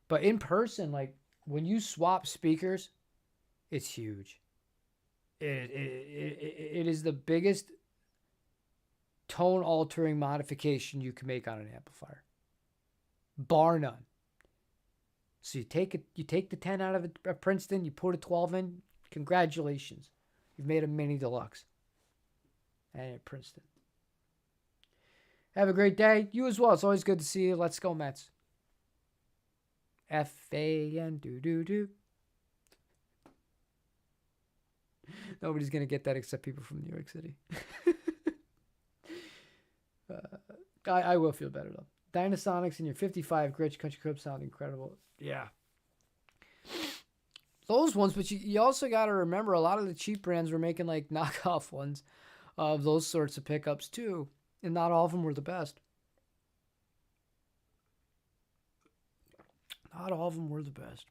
But in person, like when you swap speakers, it's huge. It is the biggest tone altering modification you can make on an amplifier, bar none. So you take the 10 out of a Princeton, you put a 12 in. Congratulations, you've made a mini deluxe. And at Princeton. Have a great day. You as well. It's always good to see you. Let's go Mets. FAN do do do. Nobody's gonna get that except people from New York City. I will feel better though. Dynasonics and your 55 Gritch Country Club sound incredible. Yeah. Those ones, but you also got to remember a lot of the cheap brands were making like knockoff ones of those sorts of pickups too. And not all of them were the best. Not all of them were the best.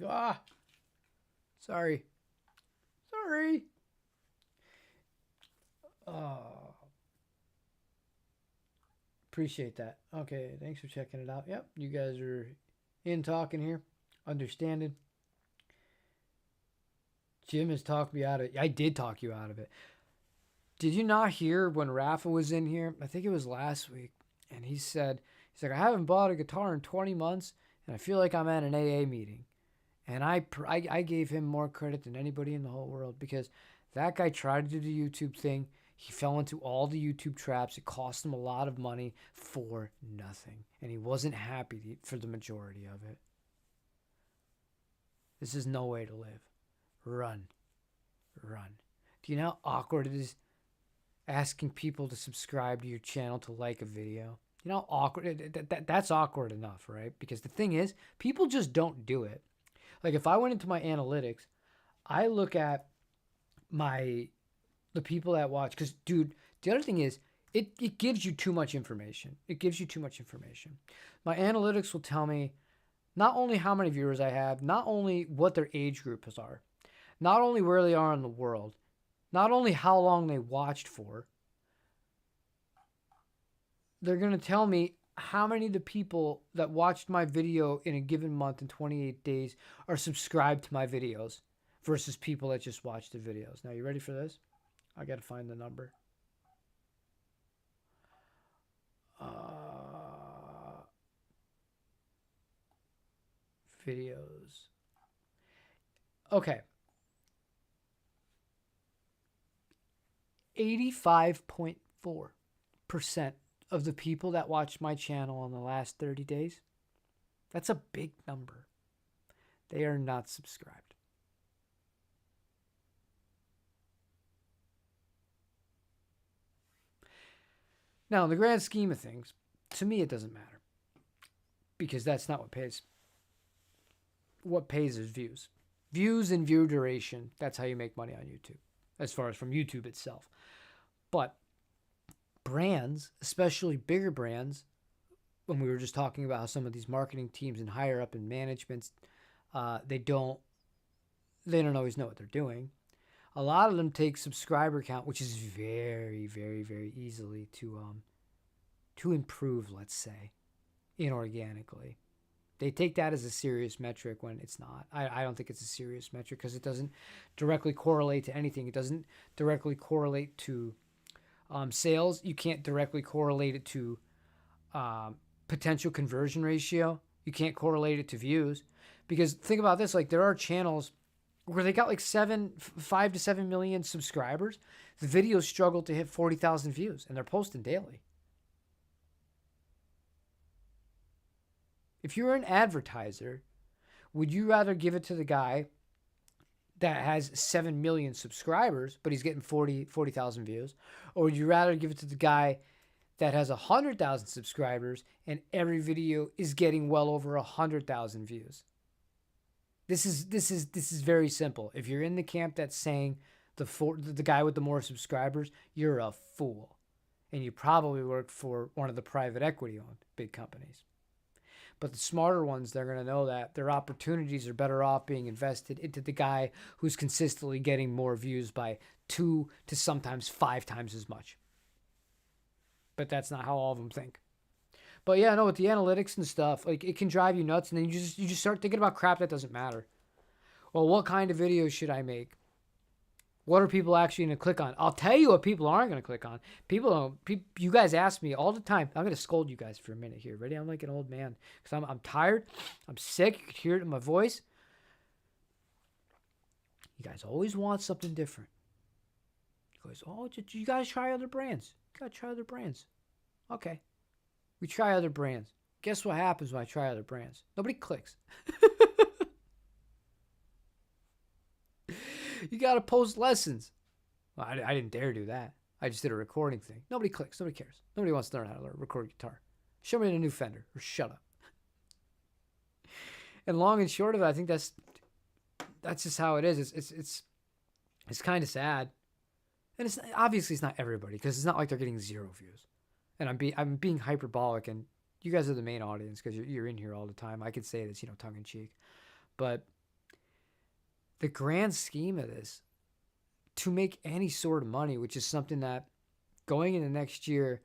Ah! Sorry. Sorry. Oh. Appreciate that. Okay, thanks for checking it out. Yep, you guys are in talking here. Understanding. Jim has talked me out of it. I did talk you out of it. Did you not hear when Rafa was in here? I think it was last week. And he's like, I haven't bought a guitar in 20 months, and I feel like I'm at an AA meeting. And I gave him more credit than anybody in the whole world because that guy tried to do the YouTube thing. He fell into all the YouTube traps. It cost him a lot of money for nothing. And he wasn't happy for the majority of it. This is no way to live. Run. Run. Do you know how awkward it is asking people to subscribe to your channel to like a video? You know how awkward? That's awkward enough, right? Because the thing is, people just don't do it. Like if I went into my analytics, I look at the people that watch. Because, dude, the other thing is, it gives you too much information. It gives you too much information. My analytics will tell me not only how many viewers I have, not only what their age groups are, not only where they are in the world, not only how long they watched for. They're going to tell me how many of the people that watched my video in a given month in 28 days are subscribed to my videos versus people that just watch the videos. Now, you ready for this? I got to find the number. Videos. Okay. 85.4% of the people that watched my channel in the last 30 days, that's a big number. They are not subscribed. Now, in the grand scheme of things, to me, it doesn't matter because that's not what pays. What pays is views. Views and view duration. That's how you make money on YouTube, as far as from YouTube itself. But brands, especially bigger brands, when we were just talking about how some of these marketing teams and higher up in managements, they don't always know what they're doing. A lot of them take subscriber count, which is very, very, very easily to improve, let's say, inorganically. They take that as a serious metric when it's not. I don't think it's a serious metric because it doesn't directly correlate to anything. It doesn't directly correlate to sales. You can't directly correlate it to potential conversion ratio. You can't correlate it to views. Because think about this, like there are channels where they got like 5 to 7 million subscribers. The videos struggle to hit 40,000 views and they're posting daily. If you're an advertiser, would you rather give it to the guy that has 7 million subscribers, but he's getting 40,000 views? Or would you rather give it to the guy that has 100,000 subscribers and every video is getting well over 100,000 views? This is very simple. If you're in the camp that's saying the guy with the more subscribers, you're a fool. And you probably work for one of the private equity owned big companies. But the smarter ones, they're going to know that their opportunities are better off being invested into the guy who's consistently getting more views by 2 to sometimes 5 times as much. But that's not how all of them think. But yeah, no, with the analytics and stuff, like it can drive you nuts, and then you just start thinking about crap that doesn't matter. Well, what kind of videos should I make? What are people actually going to click on? I'll tell you what people aren't going to click on. People don't. You guys ask me all the time. I'm going to scold you guys for a minute here. Ready? I'm like an old man because I'm tired. I'm sick. You can hear it in my voice. You guys always want something different. You guys, oh, you guys try other brands. You got to try other brands. Okay. We try other brands. Guess what happens when I try other brands? Nobody clicks. You got to post lessons. Well, I didn't dare do that. I just did a recording thing. Nobody clicks. Nobody cares. Nobody wants to learn how to record guitar. Show me the new Fender or shut up. And long and short of it, I think that's just how it is. It's kind of sad. And obviously it's not everybody because it's not like they're getting 0 views. And I'm being hyperbolic, and you guys are the main audience because you're in here all the time. I could say this, tongue in cheek. But the grand scheme of this, to make any sort of money, which is something that going into next year,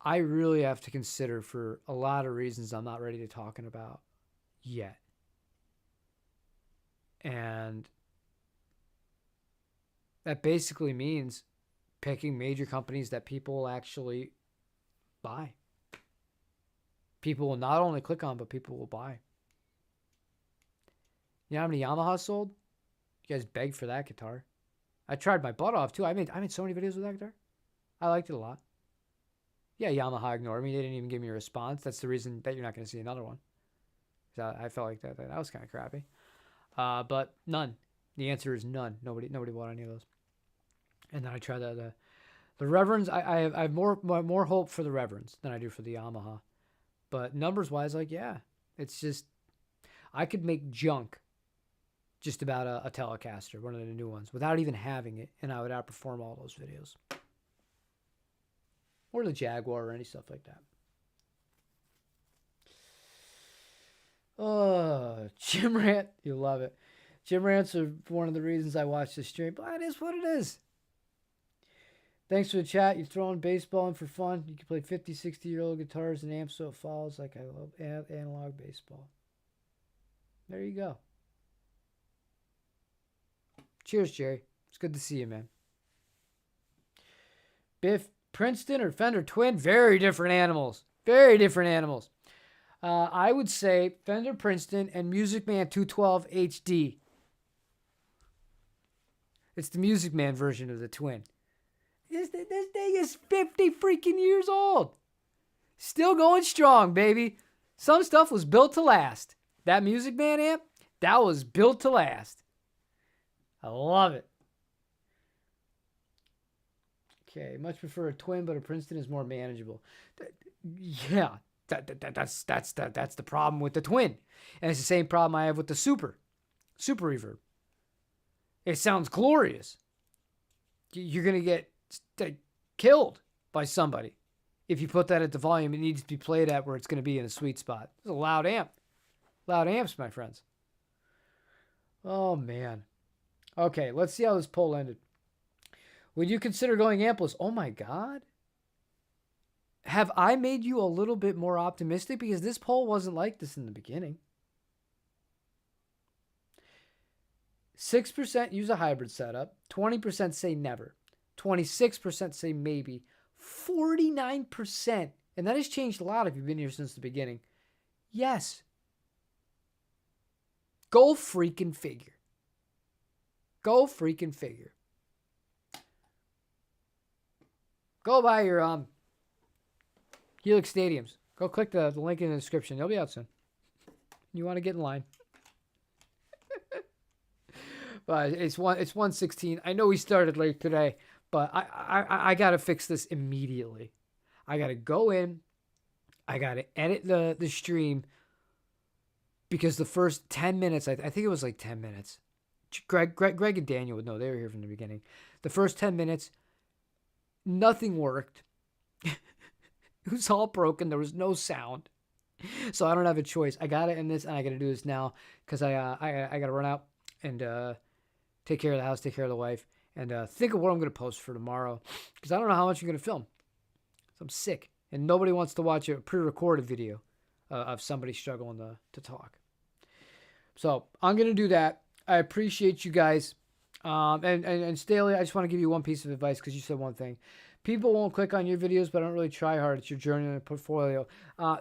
I really have to consider for a lot of reasons I'm not ready to talking about yet. And that basically means picking major companies that people will actually buy. People will not only click on, but people will buy. You know how many Yamahas sold? You guys begged for that guitar. I tried my butt off too. I made so many videos with that guitar. I liked it a lot. Yeah, Yamaha ignored me. They didn't even give me a response. That's the reason that you're not going to see another one. I felt like that was kind of crappy. But none. The answer is none. Nobody bought any of those. And then I tried the Reverends. I have more hope for the Reverends than I do for the Yamaha. But numbers wise, yeah, it's just I could make junk just about a Telecaster, one of the new ones, without even having it, and I would outperform all those videos. Or the Jaguar or any stuff like that. Oh, Gym Rant. You love it. Gym Rants are one of the reasons I watch this stream, but it is what it is. Thanks for the chat. You're throwing baseball in for fun. You can play 50, 60-year-old guitars and amps so it follows like I love analog baseball. There you go. Cheers, Jerry. It's good to see you, man. Biff, Princeton or Fender Twin? Very different animals. Very different animals. I would say Fender Princeton and Music Man 212 HD. It's the Music Man version of the Twin. This thing is 50 freaking years old. Still going strong, baby. Some stuff was built to last. That Music Man amp, that was built to last. I love it. Okay, much prefer a Twin, but a Princeton is more manageable. Yeah, that's the problem with the Twin. And it's the same problem I have with the Super Reverb. It sounds glorious. You're going to get killed by somebody. If you put that at the volume, it needs to be played at where it's going to be in a sweet spot. It's a loud amp. Loud amps, my friends. Oh, man. Okay, let's see how this poll ended. Would you consider going ampless? Oh, my God. Have I made you a little bit more optimistic? Because this poll wasn't like this in the beginning. 6% use a hybrid setup. 20% say never. 26% say maybe. 49%, and that has changed a lot if you've been here since the beginning. Yes. Go freaking figure. Go freaking figure. Go buy your Helix Stadiums. Go click the link in the description. They'll be out soon. You want to get in line. But it's 1:16. I know we started late today, but I got to fix this immediately. I got to go in. I got to edit the stream because the first 10 minutes, I think it was like 10 minutes. Greg and Daniel would know. They were here from the beginning. The first 10 minutes, nothing worked. It was all broken. There was no sound. So I don't have a choice. I got to end this, and I got to do this now because I got to run out and take care of the house, take care of the wife, and think of what I'm going to post for tomorrow because I don't know how much I'm going to film. So I'm sick. And nobody wants to watch a pre-recorded video of somebody struggling to talk. So I'm going to do that. I appreciate you guys. And Staley, I just want to give you one piece of advice because you said one thing. People won't click on your videos, but don't really try hard. It's your journey and portfolio.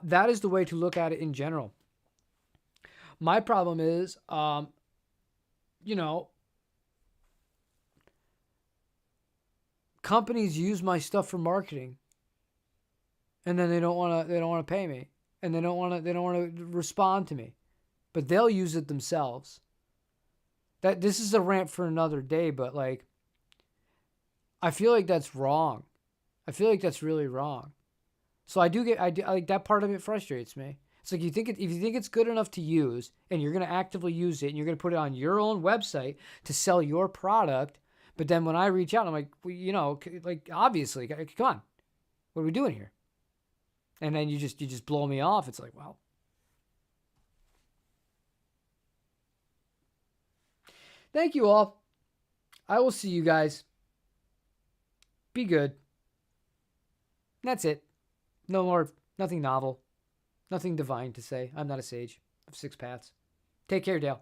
That is the way to look at it in general. My problem is, companies use my stuff for marketing, and then they don't want to pay me, and they don't want to respond to me, but they'll use it themselves. This is a rant for another day, but like, I feel like that's wrong. I feel like that's really wrong. So I like that part of it frustrates me. It's like if you think it's good enough to use and you're going to actively use it and you're going to put it on your own website to sell your product, but then when I reach out, I'm like, well, like obviously, come on, what are we doing here? And then you just blow me off. It's like, wow. Thank you all. I will see you guys. Be good. That's it. No more, nothing novel. Nothing divine to say. I'm not a sage of 6 paths. Take care, Dale.